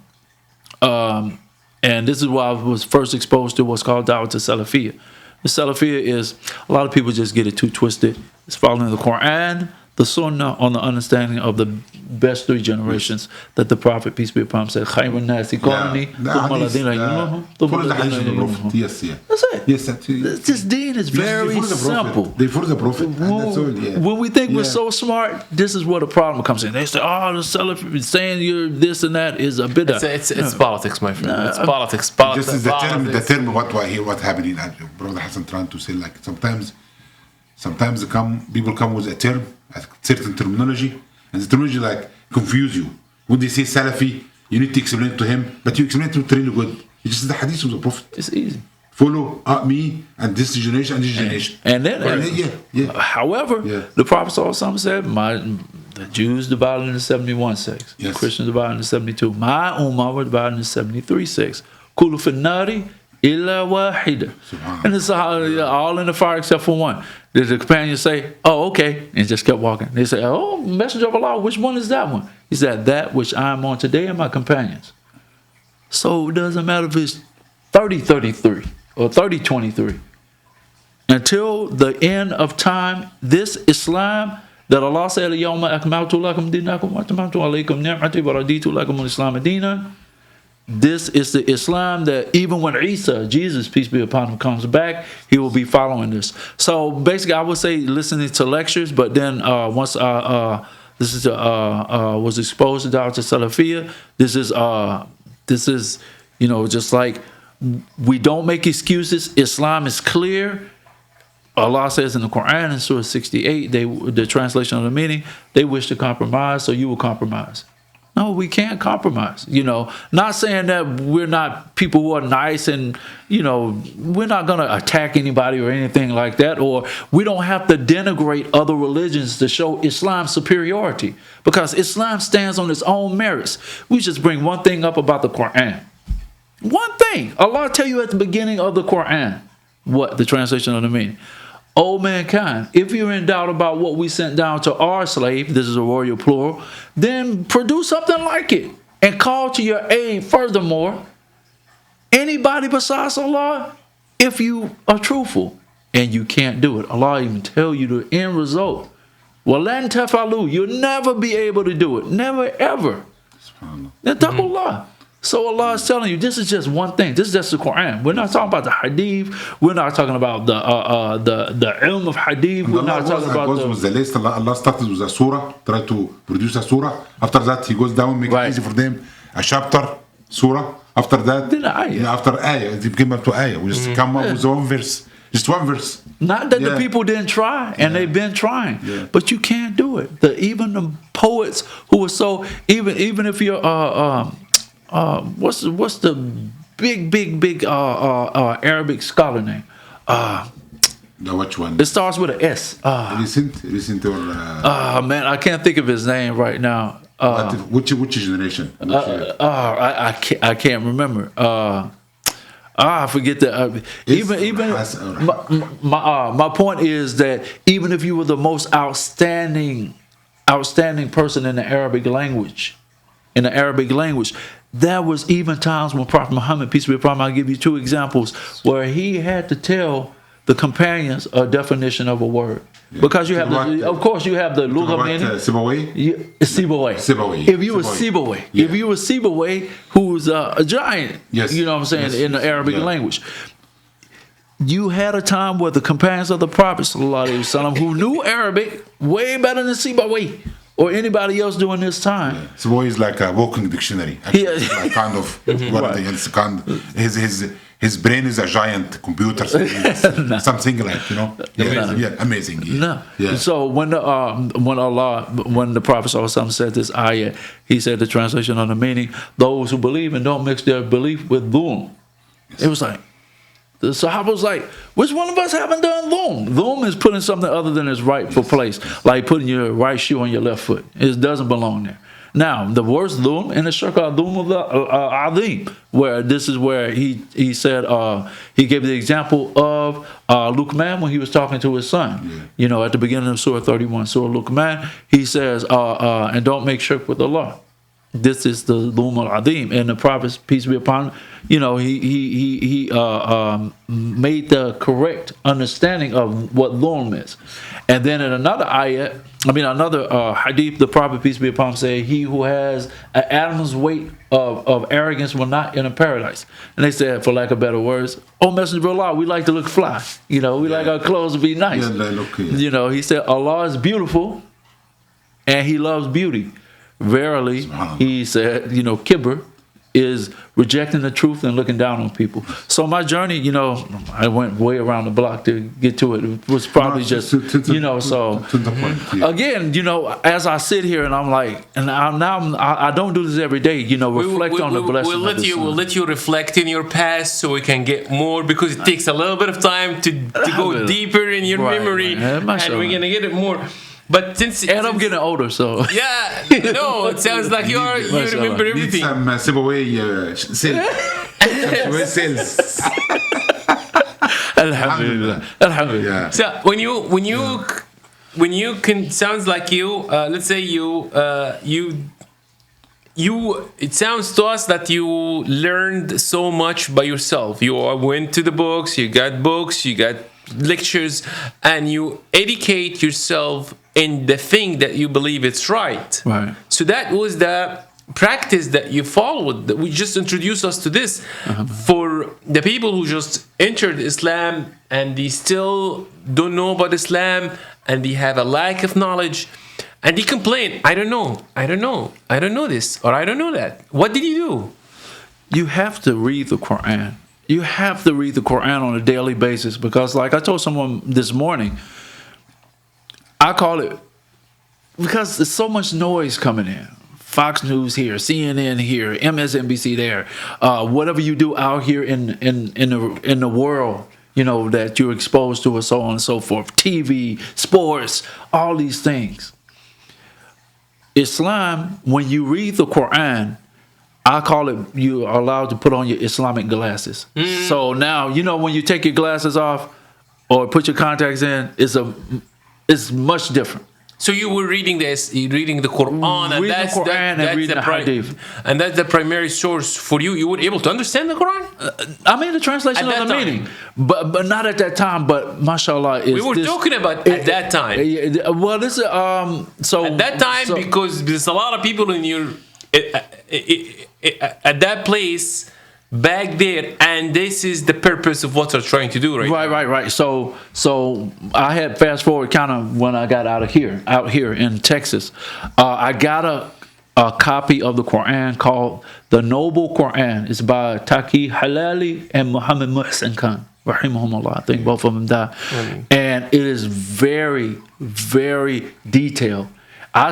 Speaker 2: this is why I was first exposed to what's called Dawah to Salafiyya. The Salafiyya is, a lot of people just get it too twisted. It's following the Quran, the Sunnah, on the understanding of the best three generations that the Prophet, peace be upon him, said, Khayrun nasi qarni, thumma alladhina yalunahum, thumma alladhina yalunahum.
Speaker 3: Yes.
Speaker 2: That's it.
Speaker 3: Yes,
Speaker 2: This deen is very simple.
Speaker 3: They follow the Prophet. And that's all,
Speaker 2: When we think we're so smart, this is where the problem comes in. They say, the Salafi saying you're this and that is a bid'ah.
Speaker 1: It's politics, my friend. It's politics.
Speaker 3: Just is the term what I hear what happening. Brother Hassan trying to say, like, sometimes people come with a term, a certain terminology, and the terminology like confuse you. When they say Salafi, you need to explain it to him, but you explain it to really good. It's just the hadith of the Prophet.
Speaker 2: It's easy.
Speaker 3: Follow me and this generation and this generation.
Speaker 2: And then, however, the Prophet said, the Jews divided into 71 sects, the Christians divided into 72. My ummah were divided into 73 sects. Kullu fin nari illa wahida. And it's all in the fire except for one. Did the companions say, oh, okay, and just kept walking? They say, oh, Messenger of Allah, which one is that one? He said, that which I am on today and my companions. So it doesn't matter if it's 30-33 or 30-23. Until the end of time, this Islam that Allah said, "Yawma akmaltu lakum dinakum wa atamamtu alaykum ni'mati wa raditu lakum al-Islam dinan." This is the Islam that even when Isa, Jesus, peace be upon him, comes back, he will be following this. So basically, I would say listening to lectures, but then once this is was exposed to Dawah Salafiyya, this is just like we don't make excuses. Islam is clear. Allah says in the Quran in Surah 68, the translation of the meaning, they wish to compromise, so you will compromise. No, we can't compromise. Not saying that we're not people who are nice and, we're not going to attack anybody or anything like that, or we don't have to denigrate other religions to show Islam's superiority, because Islam stands on its own merits. We just bring one thing up about the Quran. One thing. Allah tell you at the beginning of the Quran, what the translation of the meaning. O mankind, if you're in doubt about what we sent down to our slave, this is a royal plural, then produce something like it and call to your aid. Furthermore, anybody besides Allah, if you are truthful, and you can't do it. Allah even tell you the end result. وَلَن تَفْعَلُوا, you'll never be able to do it. Never, ever. Allah. So Allah is telling you, this is just one thing. This is just the Quran. We're not talking about the hadith. We're not talking about the ilm of hadith. We're not talking about
Speaker 3: with the list. Allah started with a surah, try to produce a surah. After that, he goes down, make it easy for them. A chapter, surah. After that, after ayah, it came up to ayah. We just come up with one verse. Just one verse.
Speaker 2: Not that the people didn't try, and they've been trying, but you can't do it. Even the poets who were so, even if you're what's the big Arabic scholar name?
Speaker 3: Which one?
Speaker 2: It starts with an S.
Speaker 3: Recent or
Speaker 2: man, I can't think of his name right now.
Speaker 3: Which generation?
Speaker 2: I can't remember. I forget that. My point is that even if you were the most outstanding person in the Arabic language, there was even times when Prophet Muhammad, peace be upon him, I'll give you two examples, where he had to tell the companions a definition of a word. Because you have of course you have the lugha meaning. Sibawayh. If you were Sibawayh, who's a giant, you know what I'm saying, in the Arabic language. You had a time where the companions of the Prophet ﷺ, who knew Arabic way better than Sibawayh or anybody else during this time.
Speaker 3: Sibawayh is like a walking dictionary. Actually, it's like kind of his brain is a giant computer, something like amazing.
Speaker 2: So when the Prophet ﷺ said this ayah, he said the translation on the meaning: those who believe and don't mix their belief with dhulm. It was like the Sahaba was like, which one of us haven't done dhulm? Dhulm is putting something other than its rightful place, like putting your right shoe on your left foot. It doesn't belong there. Now, the worst dhulm in the shirk al-dhulm of the azim, where this is where he said, he gave the example of Luqman when he was talking to his son. At the beginning of Surah 31, Surah Luqman, he says, and don't make shirk with Allah. This is the dhulm al-azim. And the Prophet, peace be upon him, he made the correct understanding of what dhulm is. And then in another hadith, the Prophet, peace be upon him, said, he who has an atom's weight of arrogance will not enter paradise. And they said, for lack of better words, oh Messenger of Allah, we like to look fly. We like our clothes to be nice. He said, Allah is beautiful and he loves beauty. Verily, he said, kibr is rejecting the truth and looking down on people. So my journey, I went way around the block to get to it. It was probably again, as I sit here and I'm like, and I don't do this every day, reflect on the blessing.
Speaker 1: We'll let you reflect in your past so we can get more, because it takes a little bit of time to go deeper in your memory, and we're going to get it more. But
Speaker 2: I'm getting older, so
Speaker 1: it sounds like you remember everything.
Speaker 3: Some Sibawayh sales.
Speaker 2: Alhamdulillah.
Speaker 1: So when you can, sounds like let's say it sounds to us that you learned so much by yourself. You went to the books, you got lectures, and you educate yourself in the thing that you believe it's right.
Speaker 2: Right.
Speaker 1: So that was the practice that you followed. That we just introduced us to this. For the people who just entered Islam and they still don't know about Islam and they have a lack of knowledge and they complain, I don't know this, or I don't know that. What did you do?
Speaker 2: You have to read the Quran. You have to read the Quran on a daily basis, because like I told someone this morning, I call it, because there's so much noise coming in. Fox News here, CNN here, MSNBC there, whatever you do out here in the world, you know, that you're exposed to, and so on and so forth. TV, sports, all these things. Islam, when you read the Quran, I call it, you are allowed to put on your Islamic glasses. So now, you know, when you take your glasses off or put your contacts in, it's much different.
Speaker 1: So you were reading this, you're reading the Quran, and
Speaker 2: Reading the Quran and reading the Hadith.
Speaker 1: And that's the primary source for you. You were able to understand the Quran?
Speaker 2: I mean the translation
Speaker 1: At
Speaker 2: of
Speaker 1: that
Speaker 2: the
Speaker 1: time.
Speaker 2: meaning, but not at that time. But mashallah,
Speaker 1: We were talking about at that time.
Speaker 2: Well, this is so
Speaker 1: At that time, because there's a lot of people in your at that place back there, and this is the purpose of what they're trying to do, right?
Speaker 2: Right. So I had fast forward kind of when I got out here in Texas. I got a copy of the Quran called the Noble Quran. It's by Taqi Halali and Muhammad Muhsin Khan, rahimahumullah. I think both of them died. And it is very, very detailed. I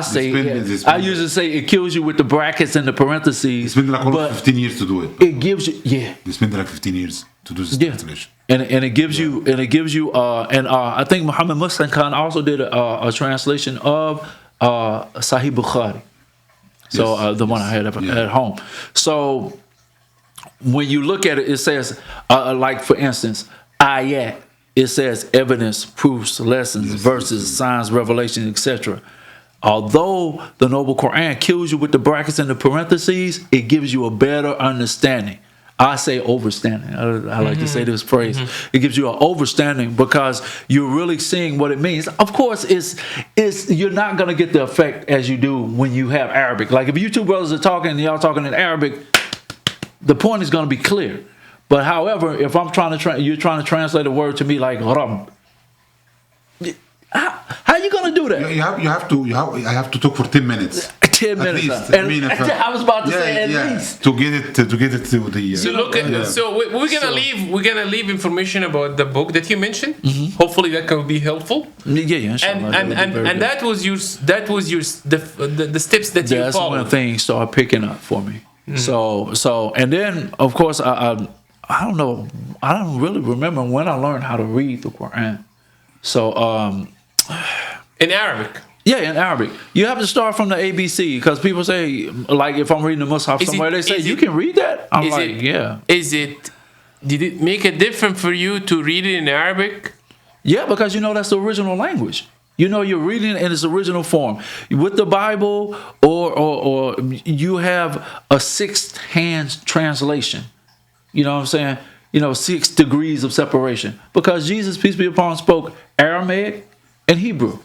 Speaker 2: usually say it kills you with the brackets and the parentheses.
Speaker 3: It's been like almost 15 years to do it.
Speaker 2: It gives you,
Speaker 3: It's been like 15 years to do this translation.
Speaker 2: and it gives you, I think Muhammad Muslim Khan also did a translation of Sahih Bukhari. So the one I had at home. So when you look at it, it says, like for instance, ayat. It says evidence, proofs, lessons, verses, signs, revelations, etc. Although the Noble Quran kills you with the brackets and the parentheses, it gives you a better understanding. I say overstanding. I like to say this phrase. It gives you an overstanding because you're really seeing what it means. Of course, it's you're not going to get the effect as you do when you have Arabic. Like if you two brothers are talking and y'all talking in Arabic, the point is going to be clear. But however, if I'm trying to you're trying to translate a word to me like Rabb, how you gonna do that?
Speaker 3: I have to talk for 10 minutes.
Speaker 2: 10 minutes.
Speaker 3: Least.
Speaker 2: I was about to say at least
Speaker 3: to get it to the.
Speaker 1: So look at so we're gonna leave information about the book that you mentioned. Hopefully that can be helpful.
Speaker 2: Yeah.
Speaker 1: And that was your the steps that you
Speaker 2: that's
Speaker 1: followed.
Speaker 2: when things started picking up for me. So and then of course I don't know, I don't really remember when I learned how to read the Quran. So
Speaker 1: In Arabic.
Speaker 2: yeah, in Arabic. You have to start from the ABC because people say, like, if I'm reading the Mus'haf somewhere, they say, you can read that? I'm like, yeah.
Speaker 1: Did it make a difference for you to read it in Arabic?
Speaker 2: Yeah, because you know that's the original language. You know you're reading it in its original form. With the Bible, or you have a sixth hand translation. You know what I'm saying? You know, 6 degrees of separation. Because Jesus, peace be upon him, spoke Aramaic and Hebrew.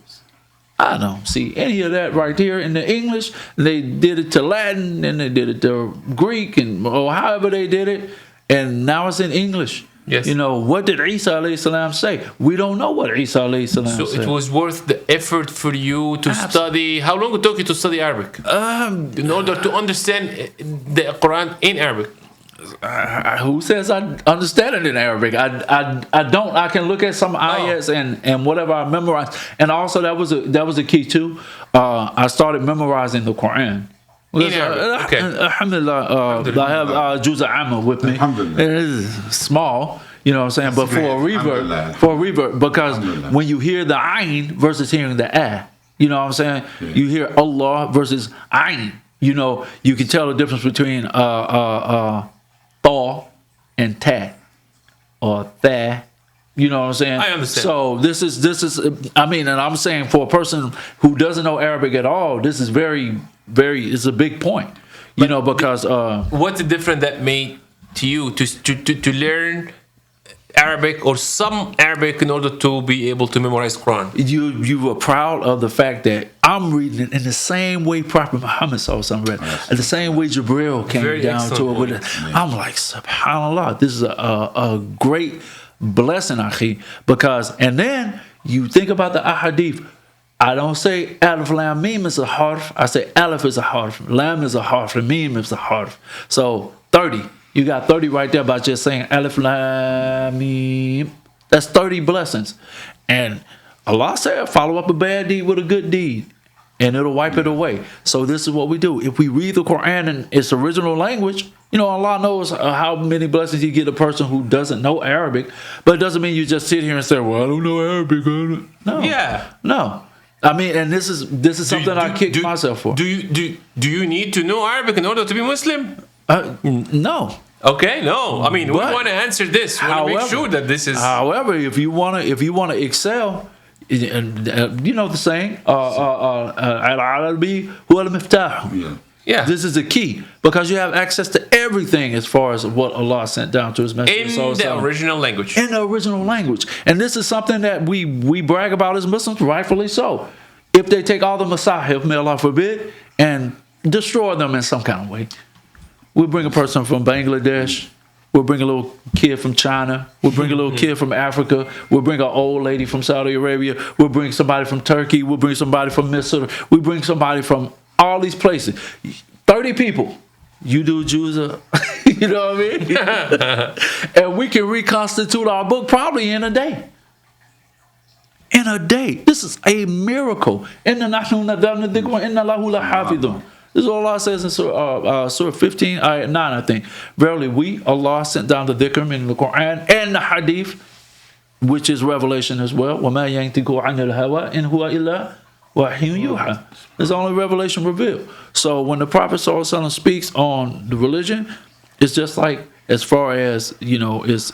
Speaker 2: I don't see any of that right here in the English. They did it to Latin, and they did it to Greek, or however they did it. And now it's in English.
Speaker 1: Yes.
Speaker 2: You know, what did Isa alayhi salam say? We don't know what Isa alayhi salam said.
Speaker 1: So it was worth the effort for you to study. How long it took you to study Arabic? In order to understand the Quran in Arabic.
Speaker 2: Who says I understand it in Arabic? I don't. I can look at some ayats and whatever I memorize. And also that was a key too. I started memorizing the Quran.
Speaker 1: In Arabic. Okay.
Speaker 2: Alhamdulillah, I have Juz Amma with me. It is small, you know what I'm saying? But for a revert, because when you hear the ayn versus hearing the you know what I'm saying? Yeah. You hear Allah versus ayn. You know, you can tell the difference between tha and ta, or tha. You know what I'm saying?
Speaker 1: I understand.
Speaker 2: So this is I mean, and I'm saying for a person who doesn't know Arabic at all, this is it's a big point. You know, because
Speaker 1: what's the difference that made to you to learn Arabic or some Arabic in order to be able to memorize Quran.
Speaker 2: You were proud of the fact that I'm reading it in the same way Prophet Muhammad read, and the same way Jibril came
Speaker 1: Very
Speaker 2: down to it with it. I'm like, subhanAllah, this is a great blessing, akhi, because, and then you think about the ahadith. I don't say alif lam mim is a harf. I say alif is a harf, lam is a harf, and mim is a harf. So 30. You got 30 right there by just saying alif lam mim. That's 30 blessings. And Allah said, follow up a bad deed with a good deed, and it'll wipe it away. So this is what we do. If we read the Quran in its original language, you know, Allah knows how many blessings you get a person who doesn't know Arabic, but it doesn't mean you just sit here and say, well, I don't know Arabic. No.
Speaker 1: Yeah.
Speaker 2: No. I mean, and this is something I kick myself for.
Speaker 1: Do you need to know Arabic in order to be Muslim?
Speaker 2: No.
Speaker 1: Okay, no. I mean, we
Speaker 2: But,
Speaker 1: want to answer this. We want to make sure that this is.
Speaker 2: However, if you wanna excel, you know the saying, al-arabi huwa al-miftah.
Speaker 1: Yeah.
Speaker 2: This is the key, because you have access to everything as far as what Allah sent down to His Messenger.
Speaker 1: In the original language.
Speaker 2: In the original language. And this is something that we brag about as Muslims, rightfully so. If they take all the masahif, may Allah forbid, and destroy them in some kind of way. We'll bring a person from Bangladesh. We'll bring a little kid from China. We'll bring a little kid from Africa. We'll bring an old lady from Saudi Arabia. We'll bring somebody from Turkey. We'll bring somebody from Misr. We'll bring somebody from all these places. 30 people. You do Jews, you know what I mean? And we can reconstitute our book probably in a day. In a day. This is a miracle. This is what Allah says in Surah 15, ayat 9, I think. Verily, we, Allah, sent down the dhikr in the Quran and the hadith, which is revelation as well. وَمَا يَنْتِقُ عَنِ الْهَوَىٰ إِنْ هُوَ إِلَّا وَحْيٌ يُوحَىٰ. There's only revelation revealed. So when the Prophet ﷺ speaks on the religion, it's just like, as far as, you know, its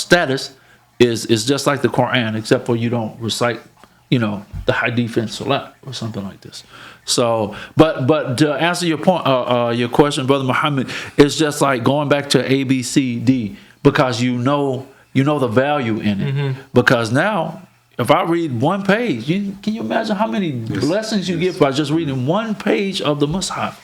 Speaker 2: status, is just like the Quran, except for you don't recite, you know, the hadith and salat or something like this. So, but to answer your point, your question, Brother Muhammad, it's just like going back to A, B, C, D, because you know the value in it. Mm-hmm. Because now, if I read one page, can you imagine how many blessings you get by just reading one page of the Mus'haf?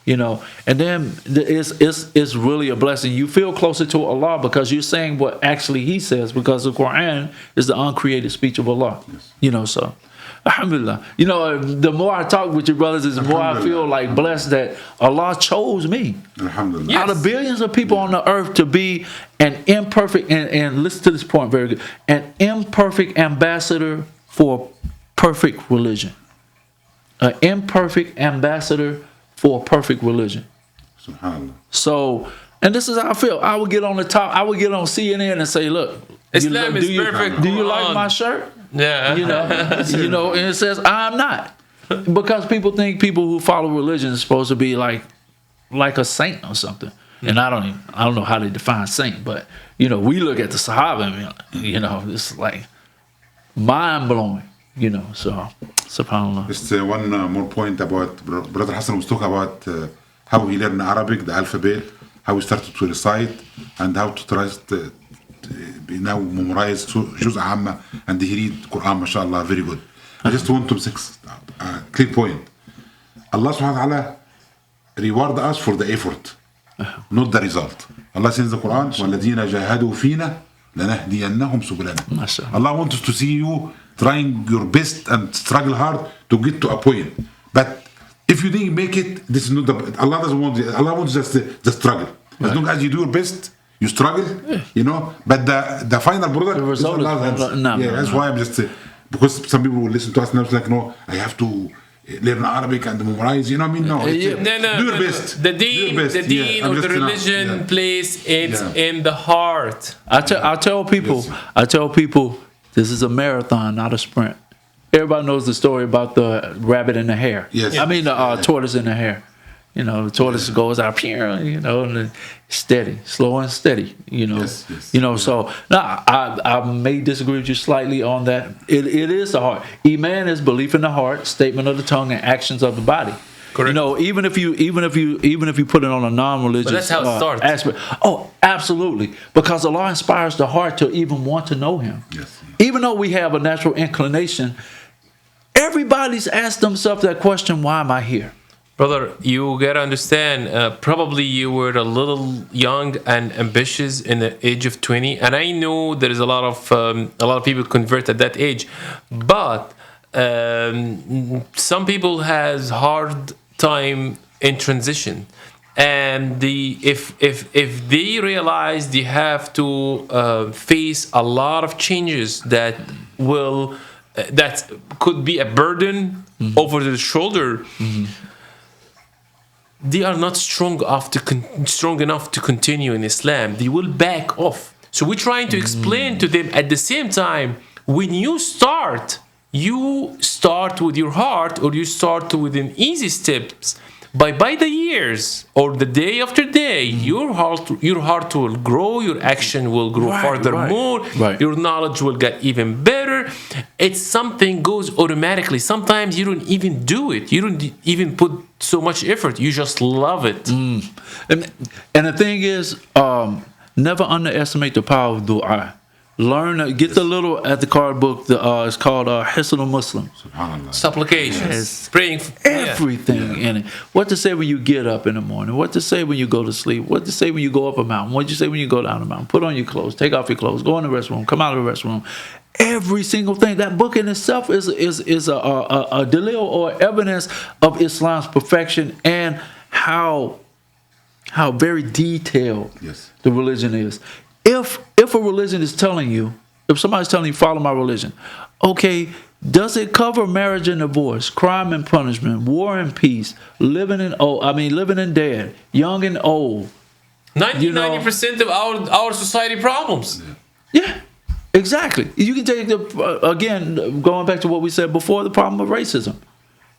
Speaker 2: You know, and then it's really a blessing. You feel closer to Allah because you're saying what actually He says, because the Quran is the uncreated speech of Allah. Yes. You know, so alhamdulillah. You know, the more I talk with you brothers, the more I feel like blessed that Allah chose me.
Speaker 3: Alhamdulillah.
Speaker 2: Out of billions of people on the earth to be an imperfect, and listen to this point very good, an imperfect ambassador for perfect religion. An imperfect ambassador for a perfect religion.
Speaker 3: SubhanAllah.
Speaker 2: So, and this is how I feel. I would get on the top, I would get on CNN and say, look,
Speaker 1: Islam is perfect.
Speaker 2: Do you like my shirt?
Speaker 1: Yeah.
Speaker 2: You know, and it says, I'm not. Because people think people who follow religion is supposed to be like a saint or something. And I don't know how they define saint, but, you know, we look at the Sahaba and, you know, it's like mind-blowing. You know, so subhanAllah.
Speaker 3: Just one more point about Brother Hassan was talking about how he learned Arabic, the alphabet, how he started to recite, and how to try to now memorize Juz' Amma, and he read Quran, mashallah, very good. I just want to make a clear point. Allah subhanahu wa ta'ala reward us for the effort, not the result. Allah says in the Quran, وَالَّذِينَ جَاهَدُوا فِينَا لَنَهْدِيَنَّهُمْ سُبُلَنَا. Allah wants us to see you trying your best and struggle hard to get to a point. But if you didn't make it, this is not Allah doesn't want it. Allah wants just the struggle. As long as you do your best, you struggle, you know. But the final product is Allah's hands. That's why I'm just because some people will listen to us and it's like, no, I have to learn Arabic and memorize. You know what I mean? No, do your best.
Speaker 1: The deen or the religion plays it in the heart.
Speaker 2: I tell people. This is a marathon, not a sprint. Everybody knows the story about the rabbit and the hare.
Speaker 3: Yes.
Speaker 2: I mean the tortoise and the hare. You know, the tortoise goes out, you know, and steady, slow and steady. You know, you know. So now I may disagree with you slightly on that. It is the heart. Iman is belief in the heart, statement of the tongue, and actions of the body.
Speaker 1: Correct.
Speaker 2: You know, even if you put it on a non-religious
Speaker 1: But that's how it starts.
Speaker 2: aspect. Oh, absolutely, because Allah inspires the heart to even want to know Him.
Speaker 3: Yes.
Speaker 2: Even though we have a natural inclination, everybody's asked themselves that question: why am I here?
Speaker 1: Brother, you gotta understand, probably you were a little young and ambitious in the age of 20, and I know there is a lot of people convert at that age, but some people has hard time in transition, and if they realize they have to face a lot of changes that could be a burden over their shoulder. They are not strong enough to continue in Islam. They will back off. So we're trying to explain to them at the same time, when you start with your heart, or you start with an easy steps. By the years or the day after day, your heart will grow, your action will grow furthermore, your knowledge will get even better. It's something goes automatically. Sometimes you don't even do it. You don't even put so much effort. You just love it.
Speaker 2: And the thing is, never underestimate the power of dua. Learn, get the little at the card book. It's called Hasan Muslim.
Speaker 1: Supplications, praying,
Speaker 2: everything in it. What to say when you get up in the morning. What to say when you go to sleep. What to say when you go up a mountain. What you say when you go down a mountain. Put on your clothes. Take off your clothes. Go in the restroom. Come out of the restroom. Every single thing. That book in itself is a dalil or evidence of Islam's perfection and how very detailed the religion is. If a religion is telling you, if somebody's telling you follow my religion, okay, does it cover marriage and divorce, crime and punishment, war and peace, living and dead, young and old?
Speaker 1: 90% of our society problems.
Speaker 2: Yeah, exactly. You can take again, going back to what we said before, the problem of racism.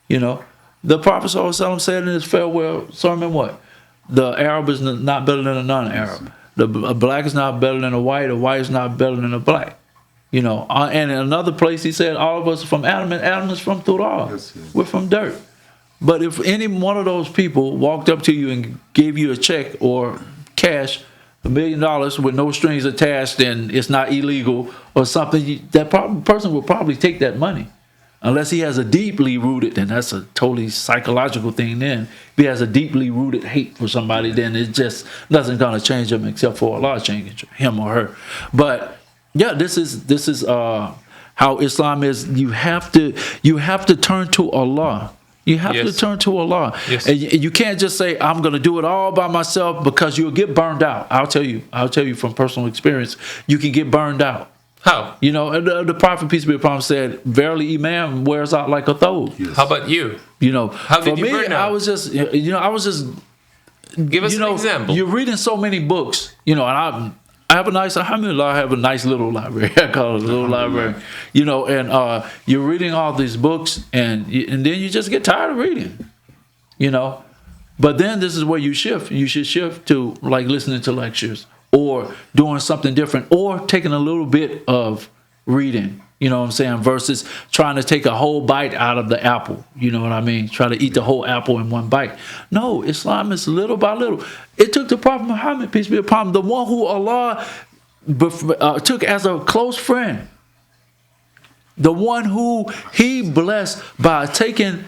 Speaker 2: You know, the Prophet ﷺ said in his farewell sermon, what? The Arab is not better than a non-Arab. The black is not better than a white is not better than a black. You know, and in another place he said, all of us are from Adam, and Adam is from Turab. We're from dirt. But if any one of those people walked up to you and gave you a check or cash, $1 million with no strings attached, and it's not illegal or something, that person will probably take that money. Unless he has a deeply rooted, and that's a totally psychological thing then. If he has a deeply rooted hate for somebody, then it's just nothing's going to change him except for Allah changing him or her. But yeah, this is how Islam is. You have to turn to Allah. You have to turn to Allah.
Speaker 1: Yes.
Speaker 2: And you can't just say, I'm going to do it all by myself, because you'll get burned out. I'll tell you from personal experience, you can get burned out.
Speaker 1: How?
Speaker 2: You know, the Prophet, peace be upon him, said, verily iman wears out like a thawb.
Speaker 3: Yes.
Speaker 1: How about you?
Speaker 2: You know,
Speaker 1: how did you burn out?
Speaker 2: I was just
Speaker 1: give us an example.
Speaker 2: You're reading so many books, you know, and I have a nice, alhamdulillah, I have a nice little library. I call it a little library. You know, and you're reading all these books, and then you just get tired of reading. You know, but then this is where you shift. You should shift to like listening to lectures, or doing something different, or taking a little bit of reading, you know what I'm saying, versus trying to take a whole bite out of the apple, you know what I mean, try to eat the whole apple in one bite. No, Islam is little by little. It took the Prophet Muhammad, peace be upon him, the one who Allah took as a close friend, the one who he blessed by taking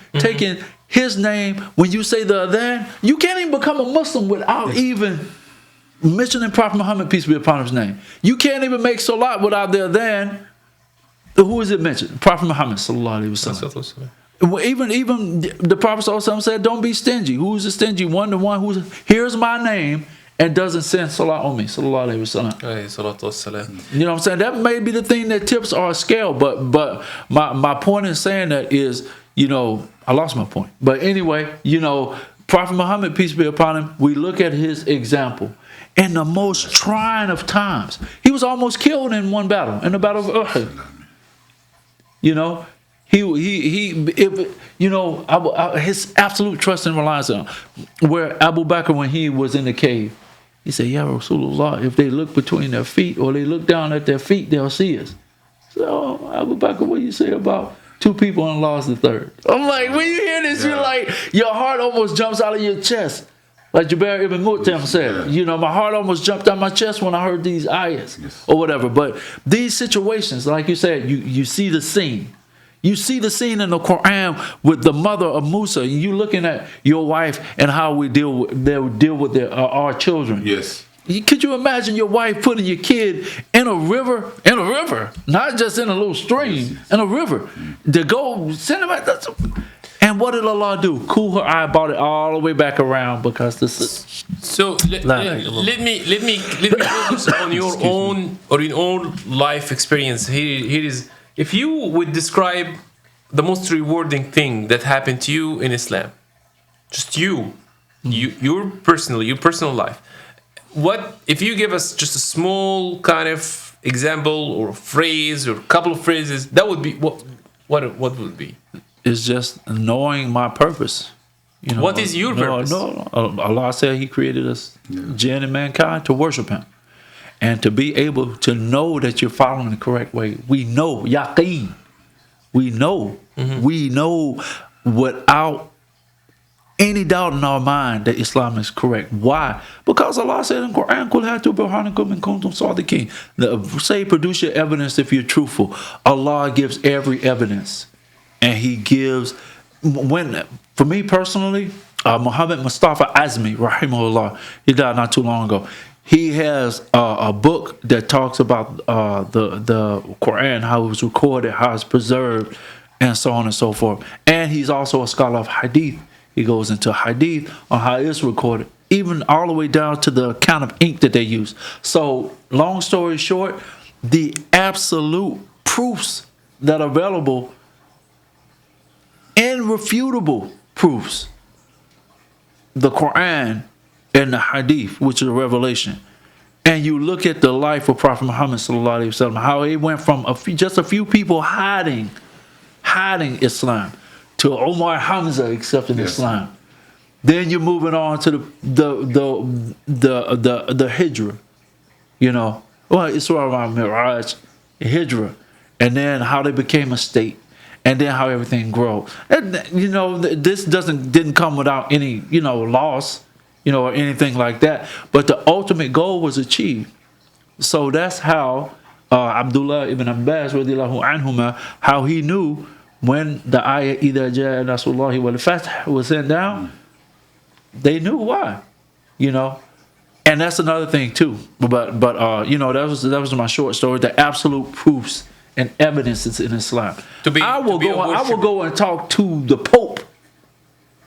Speaker 2: his name. When you say the adhan, you can't even become a Muslim without even mentioning Prophet Muhammad, peace be upon his name. You can't even make salat without the adhan. Who is it mentioned? Prophet Muhammad sallallahu alaihi wasallam. Even the Prophet sallallahu alaihi wasallam said, don't be stingy. Who's the stingy one? The one who hears my name and doesn't send salat on me, sallallahu alaihi wasallam. You know what I'm saying? That may be the thing that tips our scale, but my point in saying that is, you know, I lost my point. But anyway, you know, Prophet Muhammad, peace be upon him, we look at his example. In the most trying of times, he was almost killed in one battle, in the battle of Uhud. You know, his absolute trust and reliance on where Abu Bakr, when he was in the cave, he said, "Ya Rasulullah, if they look between their feet or they look down at their feet, they'll see us." So, Abu Bakr, what do you say about 2 people and Allah is the 3rd. I'm like, when you hear this, you're like, your heart almost jumps out of your chest. Like Jubair ibn Mut'im said, you know, my heart almost jumped out my chest when I heard these ayahs or whatever. But these situations, like you said, you see the scene. You see the scene in the Quran with the mother of Musa. You looking at your wife and how we deal with our children.
Speaker 3: Yes.
Speaker 2: Could you imagine your wife putting your kid in a river, not just in a little stream, in a river, to go send him out? And what did Allah do? Cool her eye, brought it all the way back around because this is.
Speaker 1: So let me focus on your own life experience. Here is, if you would describe the most rewarding thing that happened to you in Islam, just your personal life. What if you give us just a small kind of example or phrase or a couple of phrases? That would be what would it be?
Speaker 2: It's just knowing my purpose. You know,
Speaker 1: what is your purpose?
Speaker 2: Allah said He created us, jinn and mankind, to worship Him. And to be able to know that you're following the correct way. We know, yaqeen. We know. We know without any doubt in our mind that Islam is correct. Why? Because Allah said in the Quran, "Qul hatu burhanakum in kuntum sadiqin." Say, produce your evidence if you're truthful. Allah gives every evidence. And He gives, for me personally, Muhammad Mustafa Azmi, rahimahullah, he died not too long ago. He has a book that talks about the Quran, how it was recorded, how it's preserved, and so on and so forth. And he's also a scholar of hadith. He goes into hadith on how it's recorded, even all the way down to the kind of ink that they use. So, long story short, the absolute proofs that are available, irrefutable proofs, the Quran and the hadith, which is a revelation. And you look at the life of Prophet Muhammad sallallahu alaihi wasallam, how he went from just a few people hiding Islam to Umar Hamza accepting Islam. Then you're moving on to the Hijra, you know, well, Isra Miraj, Hijra, and then how they became a state. And then how everything grows. And, you know, this didn't come without any, you know, loss, you know, or anything like that. But the ultimate goal was achieved. So that's how Abdullah ibn Abbas, radiallahu anhuma, how he knew when the ayah "Idha jaa nasrullahi wal fath" was sent down. They knew why, you know. And that's another thing too. But you know, that was my short story. The absolute proofs and evidences in Islam. I will go and talk to the Pope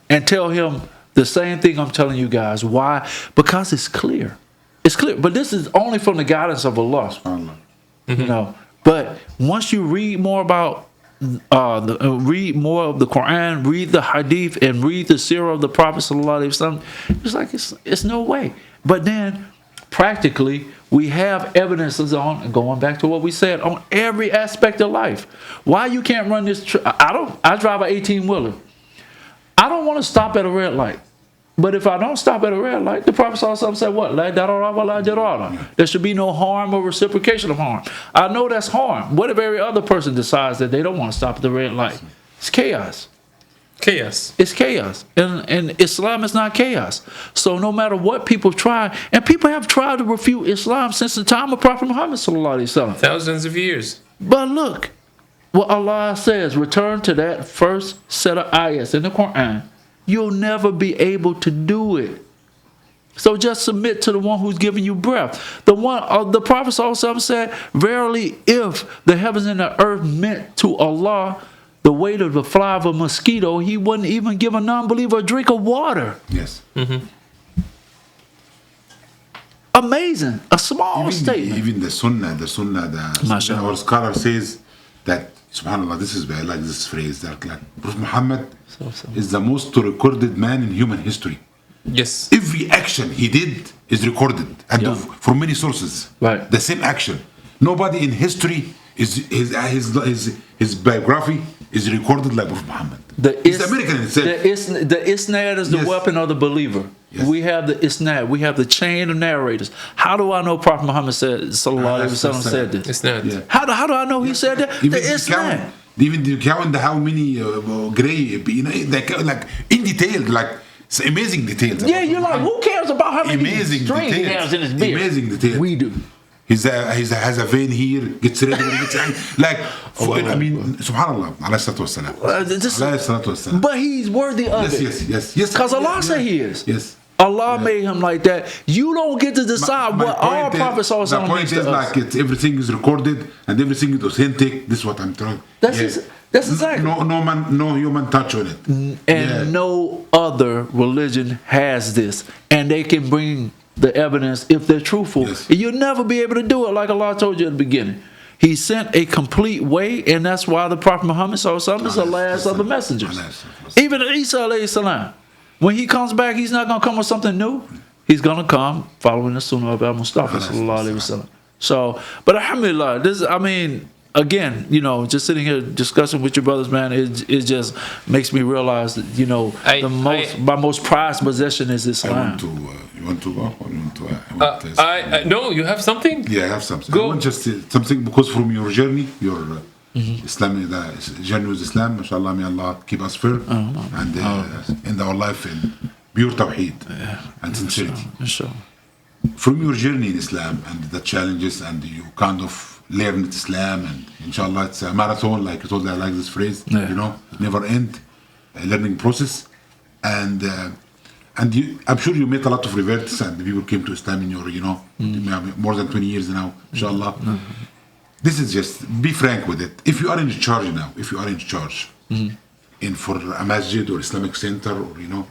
Speaker 2: and tell him the same thing I'm telling you guys. Why? Because it's clear. It's clear. But this is only from the guidance of Allah. You know. But once you read more about read more of the Quran, read the Hadith, and read the Sirah of the Prophet sallallahu alaihi wasallam, it's like it's no way. But then practically, we have evidences on, going back to what we said, on every aspect of life. Why you can't run this? I drive an 18-wheeler. I don't want to stop at a red light. But if I don't stop at a red light, the Prophet ﷺ said what? La darara wa la dirara. There should be no harm or reciprocation of harm. I know that's harm. What if every other person decides that they don't want to stop at the red light? It's chaos.
Speaker 1: Chaos.
Speaker 2: It's chaos. And Islam is not chaos. So no matter what people try, and people have tried to refute Islam since the time of Prophet Muhammad ﷺ.
Speaker 1: Thousands of years.
Speaker 2: But look, what Allah says, return to that first set of ayahs in the Quran. You'll never be able to do it. So just submit to the one who's giving you breath. The Prophet ﷺ said, verily, if the heavens and the earth meant to Allah the weight of the fly of a mosquito, He wouldn't even give a non-believer a drink of water.
Speaker 3: Yes.
Speaker 2: Amazing. A small statement.
Speaker 3: Even the Sunnah, our scholar says that, subhanAllah, this is where I like this phrase, that like Prophet Muhammad is the most recorded man in human history.
Speaker 1: Yes.
Speaker 3: Every action he did is recorded, and from many sources.
Speaker 2: Right.
Speaker 3: The same action. Nobody in history his biography is recorded like Prophet Muhammad. It's American in itself.
Speaker 2: The isnad is the weapon of the believer. Yes. We have the isnad. We have the chain of narrators. How do I know Prophet Muhammad said, sallallahu alaihi wasallam, said this?
Speaker 1: Isnad.
Speaker 3: Yeah.
Speaker 2: How do I know he said that? The isnad.
Speaker 3: Even the count how many gray, like in detail, like it's amazing details.
Speaker 2: Yeah, you're like, who cares about how many
Speaker 3: amazing
Speaker 2: strings he
Speaker 3: details.
Speaker 2: has in his beard?
Speaker 3: Amazing details.
Speaker 2: We do.
Speaker 3: Has a vein here, gets ready, gets angry. Like, I mean, subhanallah, alayhi salatu wassalam. Alayhi salatu wassalam.
Speaker 2: But he's worthy of it.
Speaker 3: Yes.
Speaker 2: Because Allah said he is.
Speaker 3: Yes.
Speaker 2: Allah made him like that. You don't get to decide what our Prophet saw.
Speaker 3: The point is like everything is recorded and everything is authentic. This is what I'm trying.
Speaker 2: That's exactly.
Speaker 3: No human touch on it.
Speaker 2: And no other religion has this, and they can bring the evidence if they're truthful.
Speaker 3: Yes.
Speaker 2: You'll never be able to do it like Allah told you at the beginning. He sent a complete way, and that's why the Prophet Muhammad is the last of the messengers. Even Isa alayhi salam, when he comes back, he's not going to come with something new. He's going to come following the sunnah of Al-Mustafa sallallahu alayhi wasallam. So, but alhamdulillah, this, I mean, again, you know, just sitting here discussing with your brothers, man, it just makes me realize that, you know, my most prized possession is Islam.
Speaker 3: You want to go?
Speaker 1: No, you have something?
Speaker 3: Yeah, I have something.
Speaker 1: Go.
Speaker 3: I want just something because from your journey, your Islam, the journey with Islam, mashallah, may Allah keep us firm and end our life in pure tawheed and sincerity.
Speaker 2: Inshallah.
Speaker 3: From your journey in Islam and the challenges and you kind of learned Islam and inshallah it's a marathon, like you told me, I like this phrase, you know, never end learning process and you, I'm sure you met a lot of reverts and people came to Islam in your, you know, more than 20 years now, inshallah. This is just, be frank with it. If you are in charge now, in for a masjid or Islamic center or, you know,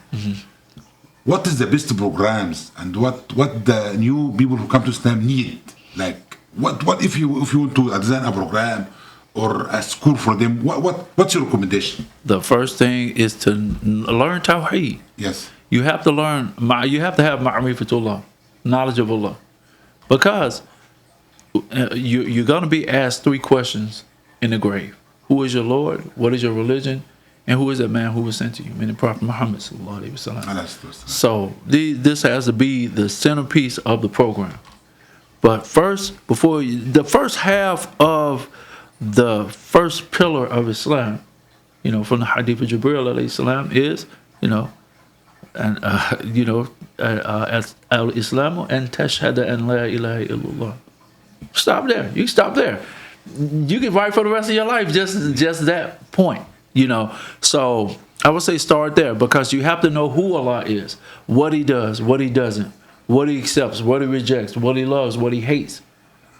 Speaker 3: what is the best programs and what the new people who come to Islam need? Like, what if you want to design a program or a school for them? What's your recommendation?
Speaker 2: The first thing is to learn Tawheed.
Speaker 3: Yes.
Speaker 2: You have to learn. You have to have ma'rifatullah, knowledge of Allah, because you're going to be asked 3 questions in the grave: Who is your Lord? What is your religion? And who is that man who was sent to you? Meaning Prophet Muhammad sallallahu alaihi wasallam. So this has to be the centerpiece of the program. But first, the first half of the first pillar of Islam, you know, from the Hadith of Jibril alayhi salam is, you know, and al-Islamu and tashhada an la ilaha illallah. Stop there. You stop there. You can write for the rest of your life just that point. You know, so I would say start there because you have to know who Allah is, what He does, what He doesn't, what He accepts, what He rejects, what He loves, what He hates,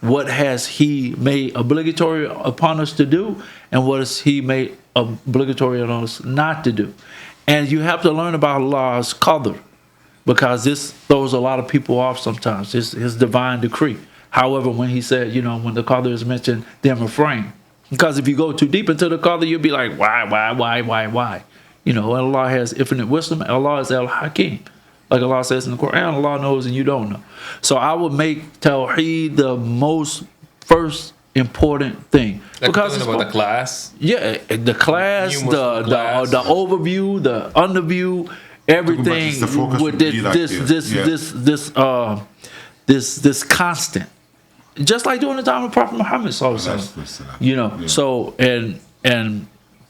Speaker 2: what has He made obligatory upon us to do, and what has He made obligatory on us not to do. And you have to learn about Allah's qadr because this throws a lot of people off sometimes. His divine decree. However, when He said, you know, when the qadr is mentioned, then refrain. Because if you go too deep into the qadr, you'll be like, why? You know, Allah has infinite wisdom. Allah is Al-Hakim. Like Allah says in the Quran, Allah knows and you don't know. So I would make Tawheed the most first important thing.
Speaker 1: Like because talking about the class?
Speaker 2: Yeah, the class, the overview, the underview, everything with this constant. Just like during the time of Prophet Muhammad, you know. So and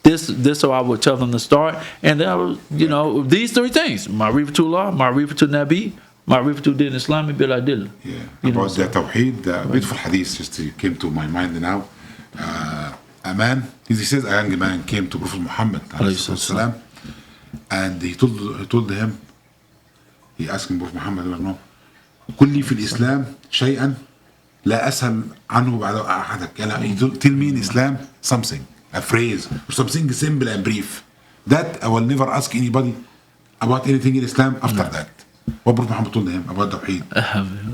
Speaker 2: this so I would tell them to start, and then I would, you know, these 3 things: Ma'rifatullah, Ma'rifatul Nabi, Ma'rifatul Deen Islami bil Adil.
Speaker 3: Yeah. About the Tawheed, the beautiful hadith just came to my mind now. A man, he says, a young man came to Prophet Muhammad and he told him, he asked him, Prophet Muhammad, قل لي في الإسلام شيئا لا أسأل عنه بعد أحدك. Tell me in Islam something, a phrase or something simple and brief that I will never ask anybody about anything in Islam after that. What Prophet Muhammad told him about Tawheed.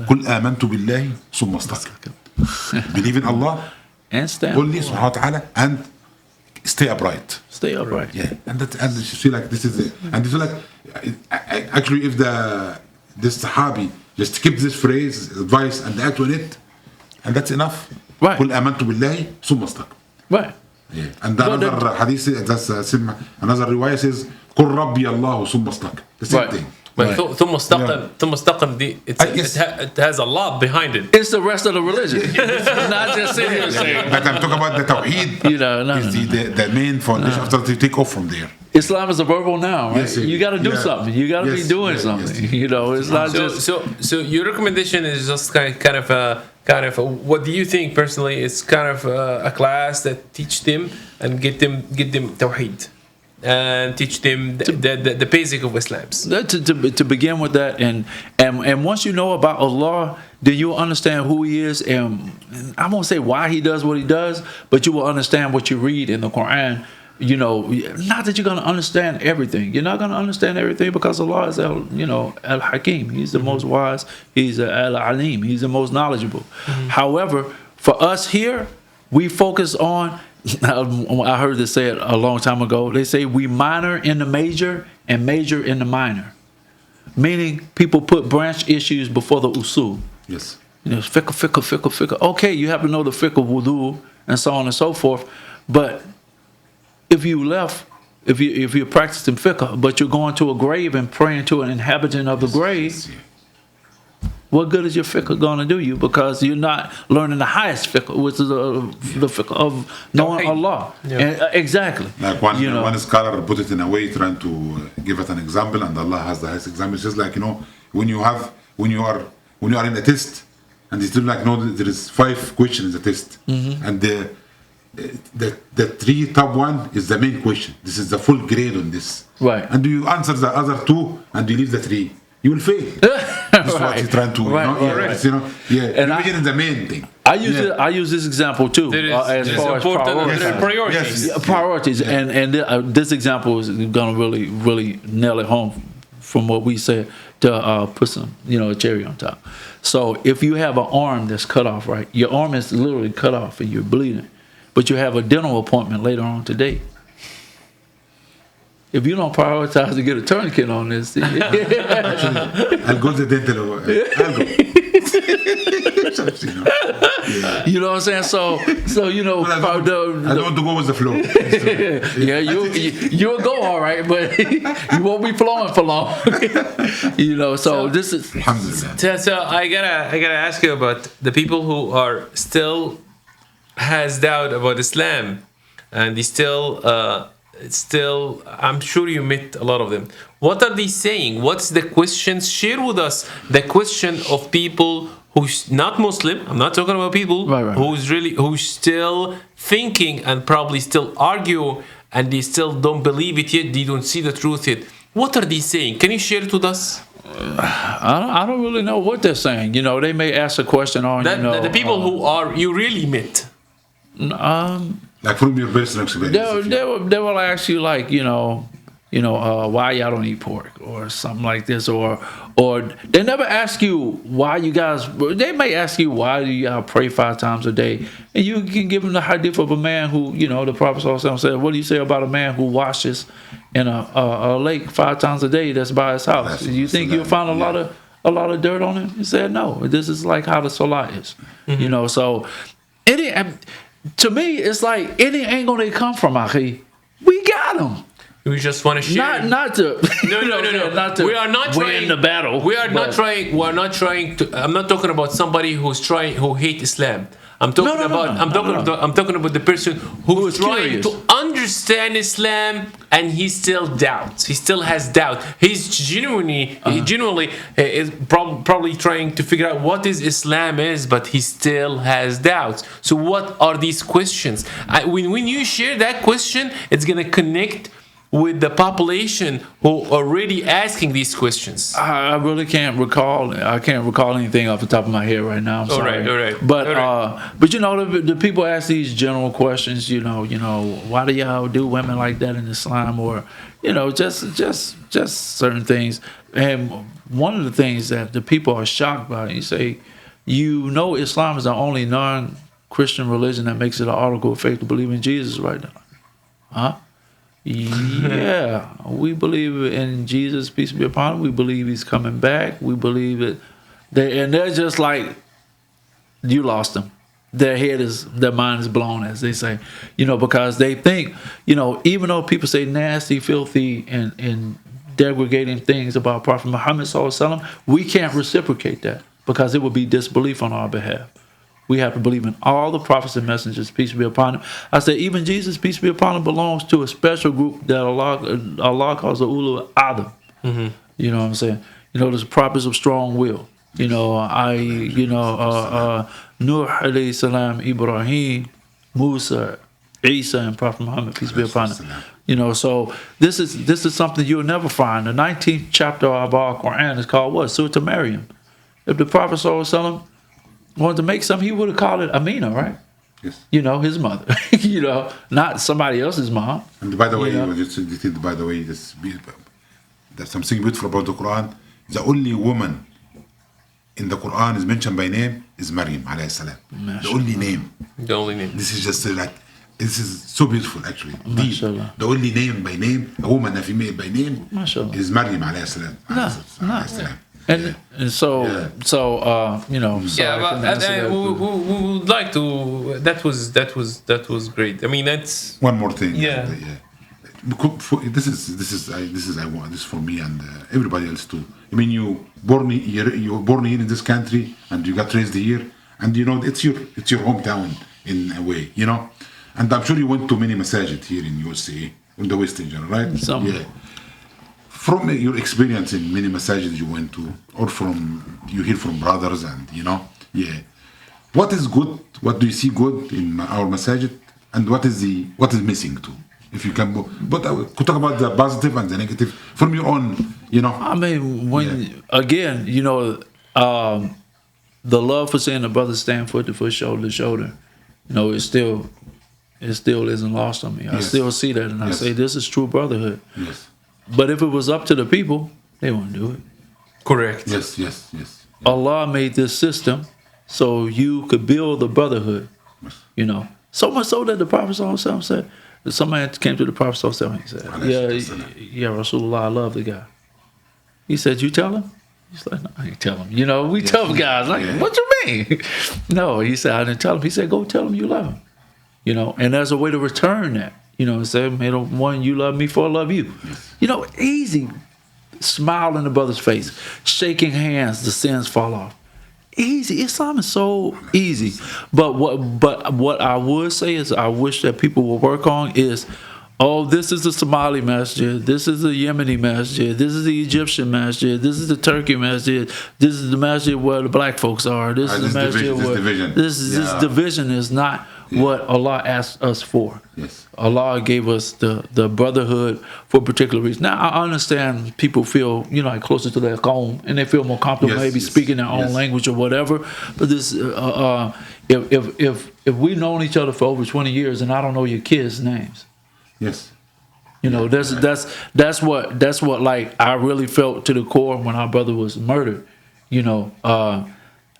Speaker 3: قل آمنت بالله ثم استقم. Believe in Allah
Speaker 2: and stand
Speaker 3: only subhanahu wa ta'ala and stay upright.
Speaker 2: Stay upright.
Speaker 3: Yeah, and you see, like, this is it. And this is like, actually, if this Sahabi just keep this phrase, advice, and act on it, and that's enough.
Speaker 2: Right.
Speaker 3: قل آمنت بالله ثم استقم.
Speaker 2: Right.
Speaker 3: Yeah. And another hadith, that's another riwayah says, قل ربي الله ثم استقم. The same thing.
Speaker 1: But ثم استقم ثم استقم دي it has a lot behind it.
Speaker 2: It's the rest of the religion. Not just sitting here saying,
Speaker 3: But I'm talking about the Tawheed. The main foundation after you take off from there.
Speaker 2: Islam is a verbal noun, right?
Speaker 3: Yes,
Speaker 2: You got to do something. You got to be doing something.
Speaker 3: Yes.
Speaker 2: It's not just.
Speaker 1: So your recommendation is just kind of what do you think personally? It's kind of a class that teach them and get them Tawheed and teach them the basic of Islam.
Speaker 2: To begin with that, and once you know about Allah, then you'll understand who He is, and I won't say why He does what He does, but you will understand what you read in the Quran. Not that you're going to understand everything. You're not going to understand everything because Allah is Al-Hakim. He's the most wise. He's Al-Alim. He's the most knowledgeable. However, for us here, we focus on, I heard this said a long time ago, they say we minor in the major and major in the minor. Meaning people put branch issues before the usul.
Speaker 3: Yes.
Speaker 2: Fiqh. Okay, you have to know the fiqh of wudu and so on and so forth. But if you're practicing fiqh, but you're going to a grave and praying to an inhabitant of the grave, what good is your fiqh going to do you? Because you're not learning the highest fiqh, which is the fiqh of knowing Allah.
Speaker 1: Yeah.
Speaker 2: And, exactly.
Speaker 3: Like one scholar put it in a way trying to give it an example, and Allah has the highest example. It's just like when you are in a test, and it's still like there is 5 questions in the test, and the 3 top one is the main question. This is the full grade on this.
Speaker 2: Right.
Speaker 3: And you answer the other 2 and you leave the 3. You will fail. That's what you're trying to And imagine the main thing.
Speaker 2: I use this example too as far as priorities. Priorities. And this example is going to really nail it home from what we said to put some a cherry on top. So if you have an arm that's cut off, right, your arm is literally cut off and you're bleeding, but you have a dental appointment later on today. If you don't prioritize to get a tourniquet on this,
Speaker 3: I'll go to the dental. I'll go.
Speaker 2: You know what I'm saying? So
Speaker 3: I don't want to go with the flow.
Speaker 2: You'll go all right, but you won't be flowing for long. So this is.
Speaker 1: So I gotta ask you about the people who are still has doubt about Islam, and they still I'm sure you met a lot of them. What are they saying? What's the questions? Share with us the question of people who's not Muslim. I'm not talking about people who's still thinking and probably still argue, and they still don't believe it yet. They don't see the truth yet. What are they saying? Can you share it with us?
Speaker 2: I don't really know what they're saying. They may ask a question on
Speaker 1: the people who are you really met.
Speaker 3: Like from your personal experience.
Speaker 2: They will ask you like, why y'all don't eat pork or something like this, or they never ask you why you guys. They may ask you why do y'all pray 5 times a day, and you can give them the hadith of a man who, the Prophet ﷺ said, what do you say about a man who washes in a lake 5 times a day that's by his house? You think you'll find a lot of dirt on him? He said no. This is like how the salah is, So to me, it's like it ain't gonna come from Achi. We got them.
Speaker 1: We just want to share.
Speaker 2: Not to.
Speaker 1: No.
Speaker 2: Not to.
Speaker 1: We are not
Speaker 2: win the battle.
Speaker 1: We are not trying. We are not trying to. I'm not talking about somebody who hates Islam. I'm talking about the person who is trying to understand Islam, and he still doubts. He still has doubt. He's genuinely is probably trying to figure out what is Islam is, but he still has doubts. So what are these questions? When you share that question, it's gonna connect with the population who are already asking these questions.
Speaker 2: I really can't recall. I can't recall anything off the top of my head right now. I'm sorry.
Speaker 1: All right.
Speaker 2: But the people ask these general questions. Why do y'all do women like that in Islam, or just certain things. And one of the things that the people are shocked by, you say, Islam is the only non-Christian religion that makes it an article of faith to believe in Jesus right now, huh? Yeah, we believe in Jesus, peace be upon him. We believe he's coming back. We believe it. They're just like, you lost them. Their mind is blown, as they say, because they think, even though people say nasty, filthy, and degrading things about Prophet Muhammad sallallahu alaihi wasallam, we can't reciprocate that because it would be disbelief on our behalf. We have to believe in all the prophets and messengers, peace be upon them. I said, even Jesus, peace be upon him, belongs to a special group that Allah calls the Ulul Adam. You know what I'm saying? You know, there's prophets of strong will. You know, Nuh alayhi salam, Ibrahim, Musa, Isa, and Prophet Muhammad, peace be upon him. You know, so this is something you'll never find. The 19th chapter of our Quran is called what? Surah Maryam. If the Prophet sallallahu alaihi wasallam wanted to make something, he would have called it Amina, right?
Speaker 3: Yes.
Speaker 2: You know, his mother. You know, not somebody else's mom.
Speaker 3: And by the way,
Speaker 2: You know?
Speaker 3: There's something beautiful about the Quran. The only woman in the Quran is mentioned by name is Maryam alayhi salam. The only name.
Speaker 1: The only name.
Speaker 3: This is just this is so beautiful actually.
Speaker 2: Mashallah.
Speaker 3: The only name by name, a woman, a female by name,
Speaker 2: Mashallah.
Speaker 3: is Maryam alayhi salam. Alayhi salam.
Speaker 2: And so you know. So
Speaker 1: Yeah,
Speaker 2: I
Speaker 1: but
Speaker 2: can answer that.
Speaker 1: we would like to. That was great. I mean, that's
Speaker 3: One more thing.
Speaker 1: Yeah.
Speaker 3: This is I want this for me and everybody else too. I mean, you born here in this country and you got raised here, and you know it's your hometown in a way, you know. And I'm sure you went to many masajid here in USA, in the West in general, right?
Speaker 2: Some.
Speaker 3: Yeah. From your experience in many masajid you went to, or you hear from brothers, and you know, yeah. What is good? What do you see good in our masajid, and what is missing too? If you can, but I could talk about the positive and the negative from your own, you know.
Speaker 2: I mean, again, you know, the love for seeing the brothers stand foot to foot, shoulder to shoulder, you know, it still isn't lost on me. I
Speaker 3: Yes.
Speaker 2: still see that, and I say this is true brotherhood.
Speaker 3: Yes.
Speaker 2: But if it was up to the people, they wouldn't do it.
Speaker 1: correct.
Speaker 3: Yes.
Speaker 2: Allah made this system so you could build the brotherhood, you know. So much so that the Prophet ﷺ said, somebody came to the Prophet ﷺ, he said, yeah, Rasulullah, I love the guy. He said, you tell him? He's like, no, I ain't tell him. You know, we tell guys, like, what you mean? No, he said, I didn't tell him. He said, go tell him you love him. You know, and there's a way to return that. You know, say, may the one you love me for love you. You know, easy. Smile in the brother's face. Shaking hands, the sins fall off. Easy. Islam is so easy. But what I would say is I wish that people will work on is, oh, this is the Somali masjid, this is the Yemeni masjid, this is the Egyptian masjid, this is the Turkey masjid, this is the masjid where the black folks are, this is the masjid where this division is not what Allah asked us for.
Speaker 3: Yes.
Speaker 2: Allah gave us the brotherhood for a particular reason. Now I understand people feel, you know, like closer to their home and they feel more comfortable maybe speaking their own language or whatever. But this if we've known each other for over 20 years and I don't know your kids' names.
Speaker 3: Yes.
Speaker 2: You know, that's what like I really felt to the core when our brother was murdered. You know,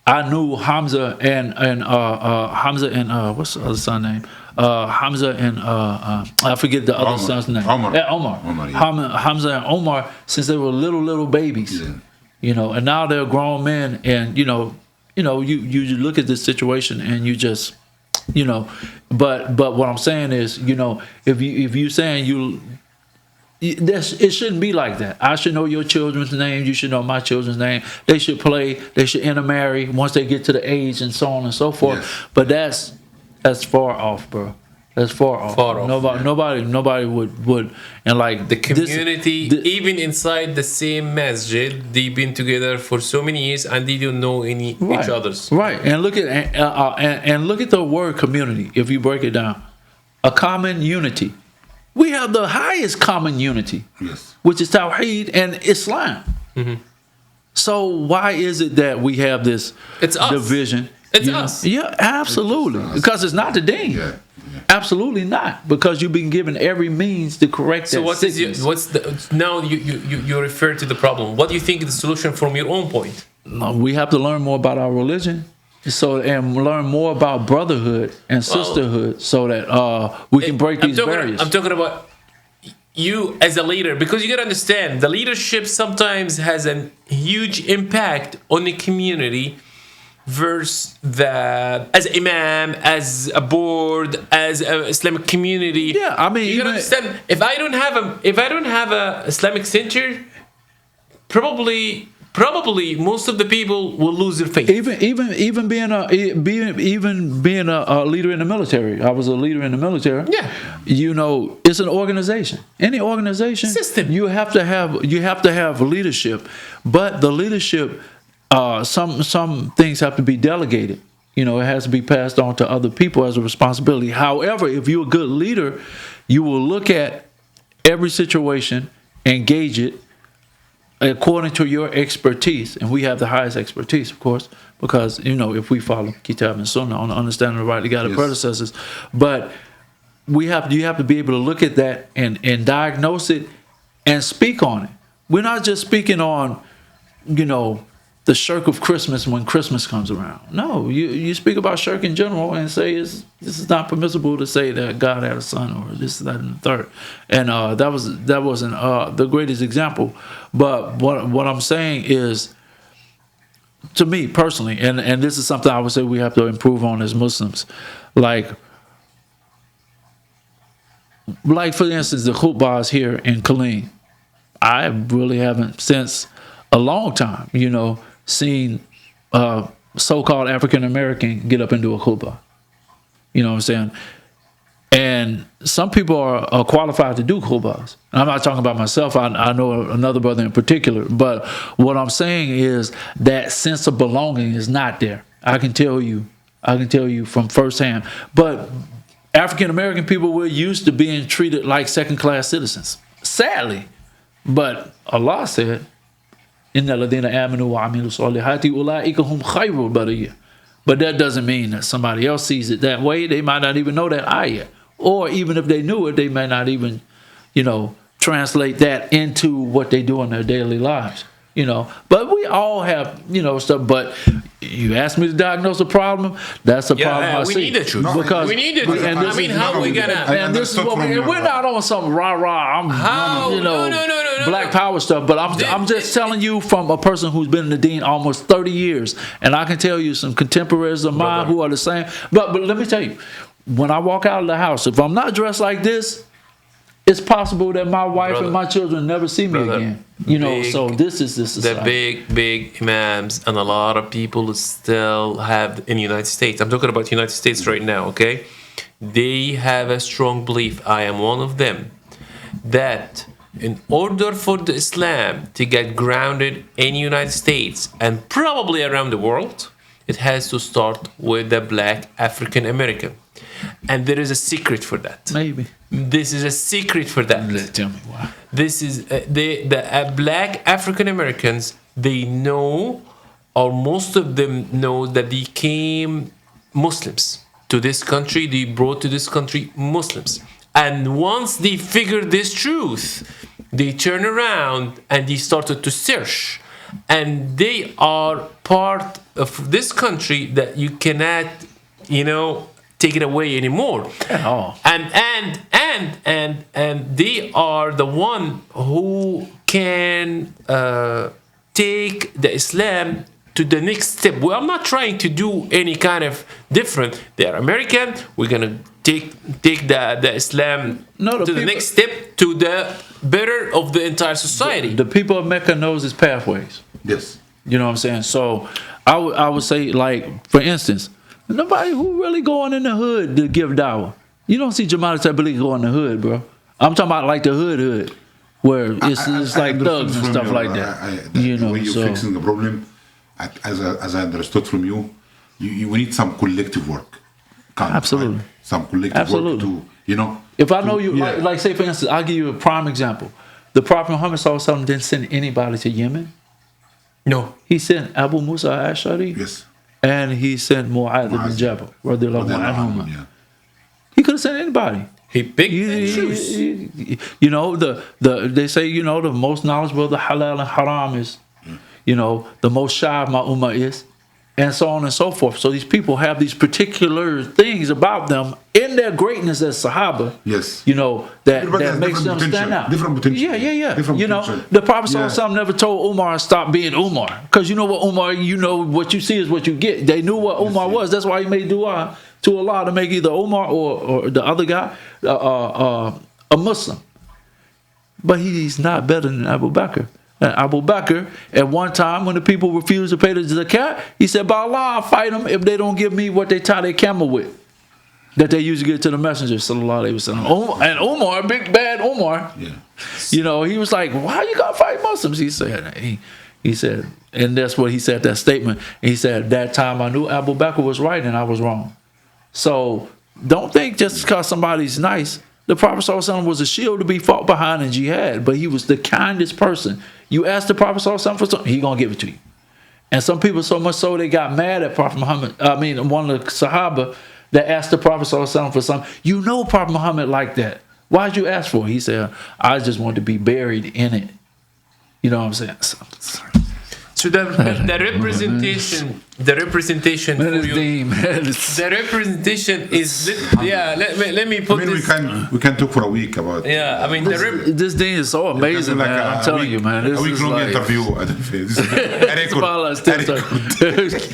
Speaker 2: I knew Hamza and what's the other son's name? Hamza and I forget the other son's name.
Speaker 3: Omar.
Speaker 2: Yeah, Omar.
Speaker 3: Yeah.
Speaker 2: Hamza and Omar since they were little babies.
Speaker 3: Yeah.
Speaker 2: You know, and now they're grown men, and you look at this situation and you just, you know, but what I'm saying is, you know, if you saying it shouldn't be like that. I should know your children's names. You should know my children's name. They should play. They should intermarry once they get to the age and so on and so forth.
Speaker 3: Yes.
Speaker 2: But that's far off, bro. That's far off. Nobody would, and like
Speaker 1: The community, even inside the same masjid, they've been together for so many years and they don't know each other's.
Speaker 2: Right, and look at the word community. If you break it down, a common unity. We have the highest common unity, which is Tawheed and Islam. Mm-hmm. So why is it that we have this division?
Speaker 1: It's us.
Speaker 2: Yeah, absolutely. Because it's not the deen.
Speaker 3: Yeah.
Speaker 2: Absolutely not. Because you've been given every means to correct that sickness.
Speaker 1: Now you refer to the problem. What do you think is the solution from your own point?
Speaker 2: No, we have to learn more about our religion. And learn more about brotherhood and sisterhood, so that we can break these barriers.
Speaker 1: I'm talking about you as a leader, because you gotta understand the leadership sometimes has a huge impact on the community versus the as imam, as a board, as a Islamic community.
Speaker 2: Yeah, I mean,
Speaker 1: you gotta understand. If I don't have a Islamic center, probably most of the people will lose their faith.
Speaker 2: Even being a leader in the military. I was a leader in the military.
Speaker 1: Yeah.
Speaker 2: You know, it's an organization. Any organization,
Speaker 1: System.
Speaker 2: you have to have leadership, but the leadership, some things have to be delegated. You know, it has to be passed on to other people as a responsibility. However, if you're a good leader, you will look at every situation, engage it according to your expertise, and we have the highest expertise, of course, because, you know, if we follow Kitab and Sunnah on understanding the rightly guided predecessors, but you have to be able to look at that and diagnose it and speak on it. We're not just speaking on, you know, the shirk of Christmas when Christmas comes around. No, you speak about shirk in general and say this is not permissible to say that God had a son or this, that, and the third. And that wasn't the greatest example. But what I'm saying is, to me personally, and this is something I would say we have to improve on as Muslims, like for instance, the khutbahs here in Killeen. I really haven't since a long time, you know, seen so-called African American get up and do a khutbah. You know what I'm saying? And some people are qualified to do khutbahs. And I'm not talking about myself. I know another brother in particular. But what I'm saying is that sense of belonging is not there. I can tell you from firsthand. But African American people were used to being treated like second-class citizens. Sadly. But Allah said, إِنَّ الَّذِينَ آمَنُوا وَعَمِلُوا الصَّالِحَاتِ أُولَٰئِكَ هُمْ خَيْرُ الْبَرِيَّةِ. But that doesn't mean that somebody else sees it that way. They might not even know that ayah. Or even if they knew it, they may not even, you know, translate that into what they do in their daily lives. You know, but we all have, you know, stuff. But you ask me to diagnose a problem, that's a problem I
Speaker 1: we
Speaker 2: see.
Speaker 1: need the truth.
Speaker 2: Because
Speaker 1: we need the truth. I mean, how are we gonna?
Speaker 2: And this is what we're not on some rah-rah,
Speaker 1: No.
Speaker 2: black power stuff, but I'm just telling you from a person who's been in the deen almost 30 years, and I can tell you some contemporaries of mine who are the same. But let me tell you, when I walk out of the house, if I'm not dressed like this, it's possible that my wife and my children never see me again. You know, so this is
Speaker 1: the big imams, and a lot of people still have in the United States. I'm talking about the United States right now, okay? They have a strong belief, I am one of them, that in order for the Islam to get grounded in the United States and probably around the world, it has to start with the black African American. And there is a secret for that.
Speaker 2: Maybe.
Speaker 1: This is a secret for that.
Speaker 2: Tell me why.
Speaker 1: This is the black African Americans. They know, or most of them know, that they came Muslims to this country. They brought to this country Muslims, and once they figured this truth, they turn around and they started to search, and they are part of this country that you cannot, you know, take it away anymore.
Speaker 2: Oh.
Speaker 1: And they are the one who can take the Islam to the next step. Well, I'm not trying to do any kind of different. They are American. We're gonna take the Islam to the next step, to the better of the entire society.
Speaker 2: The people of Mecca knows its pathways.
Speaker 3: Yes.
Speaker 2: You know what I'm saying? So I would say, like, for instance, nobody who really going in the hood to give dawah. You don't see Jamaat Tabligh go in the hood, bro. I'm talking about like the hood, where it's like thugs and stuff like that. You know,
Speaker 3: when you're fixing the problem, as I understood from you, you need some collective work.
Speaker 2: Absolutely.
Speaker 3: Some collective work to, you know.
Speaker 2: If I know you, like say for instance, I'll give you a prime example. The Prophet Muhammad ﷺ didn't send anybody to Yemen.
Speaker 1: No.
Speaker 2: He sent Abu Musa al-Ash'ari.
Speaker 3: Yes.
Speaker 2: And he sent Mu'adh ibn Jabal, radiallahu anhuma.
Speaker 3: Yeah.
Speaker 2: He could have sent anybody.
Speaker 1: He picked and chose.
Speaker 2: You know, they say, you know, the most knowledgeable of the halal and haram is, you know, the most shy of my ummah is. and so on and so forth. So these people have these particular things about them in their greatness as Sahaba.
Speaker 3: Yes.
Speaker 2: You know, that
Speaker 3: Everybody has
Speaker 2: makes them
Speaker 3: different
Speaker 2: stand
Speaker 3: potential.
Speaker 2: out.
Speaker 3: Different potential.
Speaker 2: Yeah.
Speaker 3: Different
Speaker 2: You know,
Speaker 3: potential.
Speaker 2: the Prophet
Speaker 3: Yeah.
Speaker 2: ﷺ never told Umar stop being Umar, because you know what Umar, you know what you see is what you get. They knew what Umar was. That's why he made dua to Allah to make either Umar or the other guy a Muslim. But he's not better than Abu Bakr. And Abu Bakr, at one time when the people refused to pay the zakat, he said, by Allah, I'll fight them if they don't give me what they tie their camel with, that they used to give to the messenger, sallallahu alaihi wasallam. And Umar, big bad Umar, you know, he was like, why you gotta fight Muslims? He said, and that's what he said, that statement. He said, at that time I knew Abu Bakr was right and I was wrong. So don't think just because somebody's nice. The Prophet ﷺ was a shield to be fought behind in jihad, but he was the kindest person. You ask the Prophet ﷺ for something, he gonna give it to you. And some people so much so they got mad at Prophet Muhammad. I mean, one of the Sahaba that asked the Prophet ﷺ for something. You know Prophet Muhammad like that. Why'd you ask for it? He said, I just want to be buried in it. You know what I'm saying?
Speaker 1: So the representation for you, the representation is let me put this.
Speaker 3: We can talk for a week about.
Speaker 1: Yeah, I mean
Speaker 2: this thing is so amazing, man. I'm telling you, man. This
Speaker 3: a week
Speaker 2: is
Speaker 3: long
Speaker 2: like,
Speaker 3: interview. This is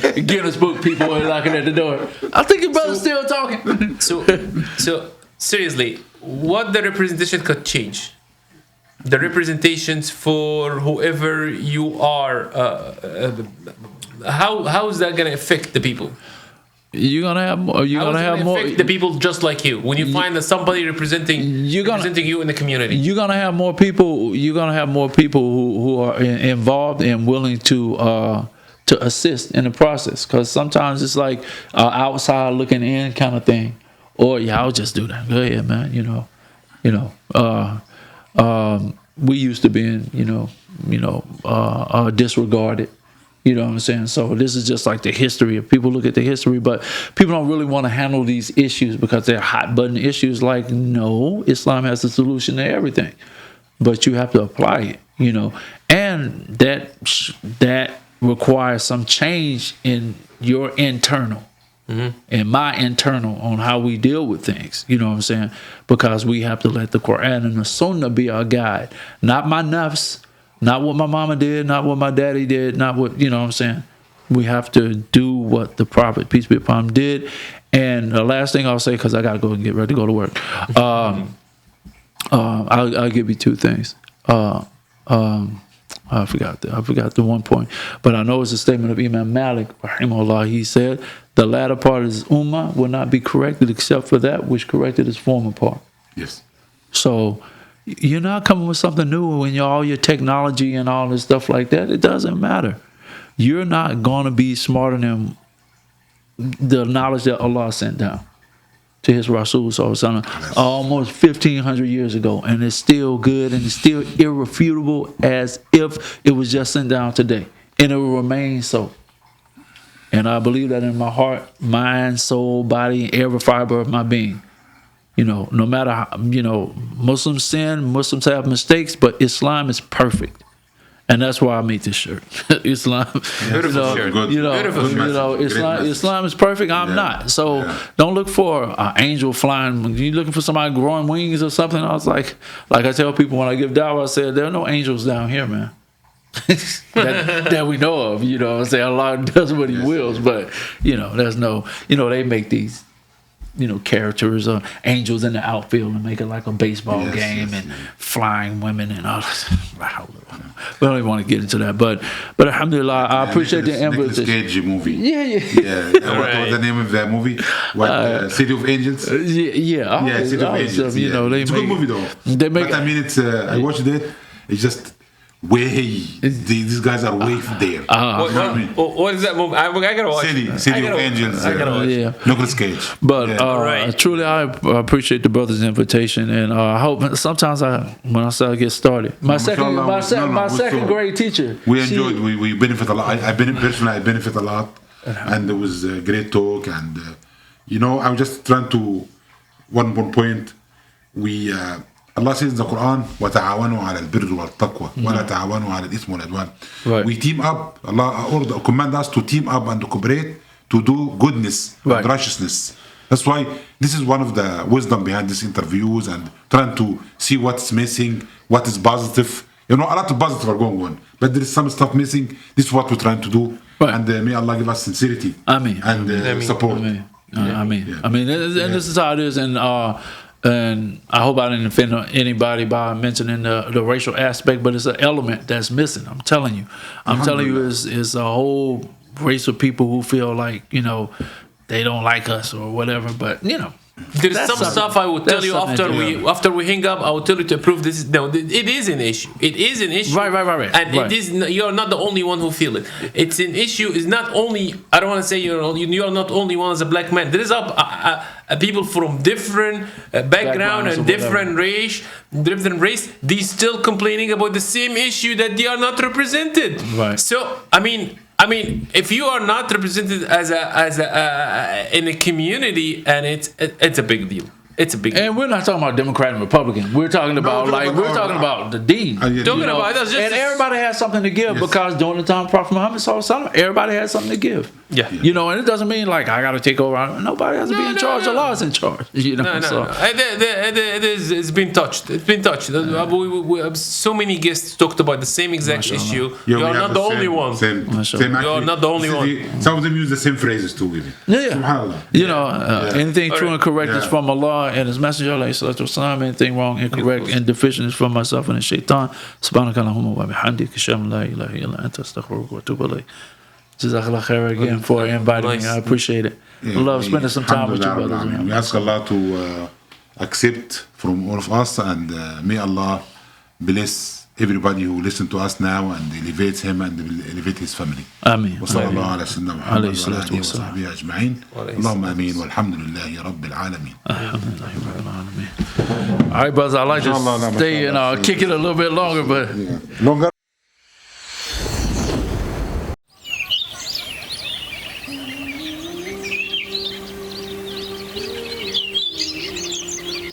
Speaker 3: a
Speaker 2: Guinness Book people are knocking at the door. I think your brother's still talking.
Speaker 1: So seriously, what the representation could change? The representations for whoever you are, how is that going to affect the people?
Speaker 2: You're gonna have more. You're gonna have more.
Speaker 1: Affect the people just like you. When you find that somebody representing you in the community,
Speaker 2: you're gonna have more people. You're gonna have more people who are involved and willing to assist in the process. Because sometimes it's like outside looking in kind of thing, or I'll just do that. Go ahead, man. We used to be disregarded. You know what I'm saying? So this is just like the history. If people look at the history, but people don't really want to handle these issues because they're hot button issues. Like, no, Islam has a solution to everything, but you have to apply it. And that requires some change in your internal. And my internal on how we deal with things, you know what I'm saying? Because we have to let the Quran and the Sunnah be our guide, not my nafs, not what my mama did, not what my daddy did, not what, you know what I'm saying? We have to do what the Prophet, peace be upon him, did. And the last thing I'll say, because I got to go and get ready to go to work, I'll give you two things. I forgot the one point, but I know it's a statement of Imam Malik, rahimahullah. He said, the latter part of his ummah will not be corrected except for that which corrected his former part.
Speaker 3: Yes.
Speaker 2: So you're not coming with something new when all your technology and all this stuff like that. It doesn't matter. You're not going to be smarter than the knowledge that Allah sent down to his Rasul almost 1,500 years ago, and it's still good and it's still irrefutable as if it was just sent down today, and it will remain so. And I believe that in my heart, mind, soul, body, every fiber of my being. No matter how, Muslims sin, Muslims have mistakes, but Islam is perfect. And that's why I made this shirt. Islam,
Speaker 1: beautiful shirt.
Speaker 2: Islam is perfect. I'm not. So don't look for an angel flying. You're looking for somebody growing wings or something. I was like I tell people when I give dawah, I said there are no angels down here, man. that we know of. I say Allah does what He wills, but there's no. They make these. Characters or angels in the outfield and make it like a baseball game and flying women and all this. We don't even want to get into that, but alhamdulillah, I appreciate the invitation.
Speaker 3: Nicolas Cage movie.
Speaker 2: Yeah.
Speaker 3: What was the name of that movie? City of Angels?
Speaker 2: City of
Speaker 3: Angels. It's a good movie though. But I mean, I watched it. It's just these guys are way there.
Speaker 1: What is that movie? I gotta watch.
Speaker 3: City of Angels.
Speaker 1: I gotta watch.
Speaker 3: Nicolas Cage.
Speaker 2: But truly, I appreciate the brother's invitation, and I hope sometimes when I get started, my second grade teacher.
Speaker 3: We enjoyed. We benefit a lot. I benefit a lot, and it was a great talk. And I'm just trying to one point. Allah says in the Quran, وَتَعَاوَنُوا عَلَى الْبِرِّ وَالتَّقْوَى وَلَا تَعَاوَنُوا عَلى الْإِثْمِ وَالْعُدْوَانِ.
Speaker 2: Right.
Speaker 3: We team up. Allah command us to team up and to cooperate to do goodness
Speaker 2: Right.
Speaker 3: and righteousness. That's why this is one of the wisdom behind these interviews and trying to see what's missing, what is positive. You know, a lot of positive are going on, but there is some stuff missing. This is what we're trying to do.
Speaker 2: Right.
Speaker 3: And may Allah give us sincerity
Speaker 2: Ameen.
Speaker 3: and support.
Speaker 2: I mean, and this is how it is, and I hope I didn't offend anybody by mentioning the racial aspect, but it's an element that's missing. I'm telling you, it's a whole race of people who feel like, you know, they don't like us or whatever, but you know.
Speaker 1: There's some stuff I will tell you after we hang up. I will tell you to prove this. No, it is an issue. It is an issue.
Speaker 2: Right.
Speaker 1: And it is. You're not the only one who feel it. It's an issue. It's not only. I don't want to say you're not only one as a black man. There is people from different background and different race. They still complaining about the same issue that they are not represented.
Speaker 2: Right.
Speaker 1: So I mean, if you are not represented as in a community, and it's a big deal. It's a big deal.
Speaker 2: And we're not talking about Democrat and Republican. We're talking about the deen. And everybody has something to give, because during the time of Prophet Muhammad sallallahu, everybody has something to give.
Speaker 1: Yeah.
Speaker 2: You know, and it doesn't mean like I got to take over. Nobody has to be in charge. Allah is in charge. You know.
Speaker 1: No. It's been touched. It's been touched. So many guests talked about the same exact issue. You are not the only one.
Speaker 3: Same
Speaker 1: You are not the only one.
Speaker 3: Some of them use the same phrases too. Even.
Speaker 2: Yeah. You know, anything true and correct is from Allah and His Messenger. Anything wrong, incorrect, and deficient is from myself and the shaitan. Subhanakallahumma wa bihamdika, ashhadu an la ilaha illa anta, astaghfiruka wa atubu ilayk. Jazakallah khair again for inviting me. I appreciate it. I love spending some time with you, brothers.
Speaker 3: We ask Allah to accept from all of us, and may Allah bless everybody who listen to us now and elevates him and elevate his family.
Speaker 2: Ameen.
Speaker 3: وصلى الله على سيدنا محمد وعلى آله وصحبه أجمعين. اللهم آمين والحمد لله رب العالمين.
Speaker 2: All right, brothers, I like to stay and kick it a little bit longer, but
Speaker 3: Longer.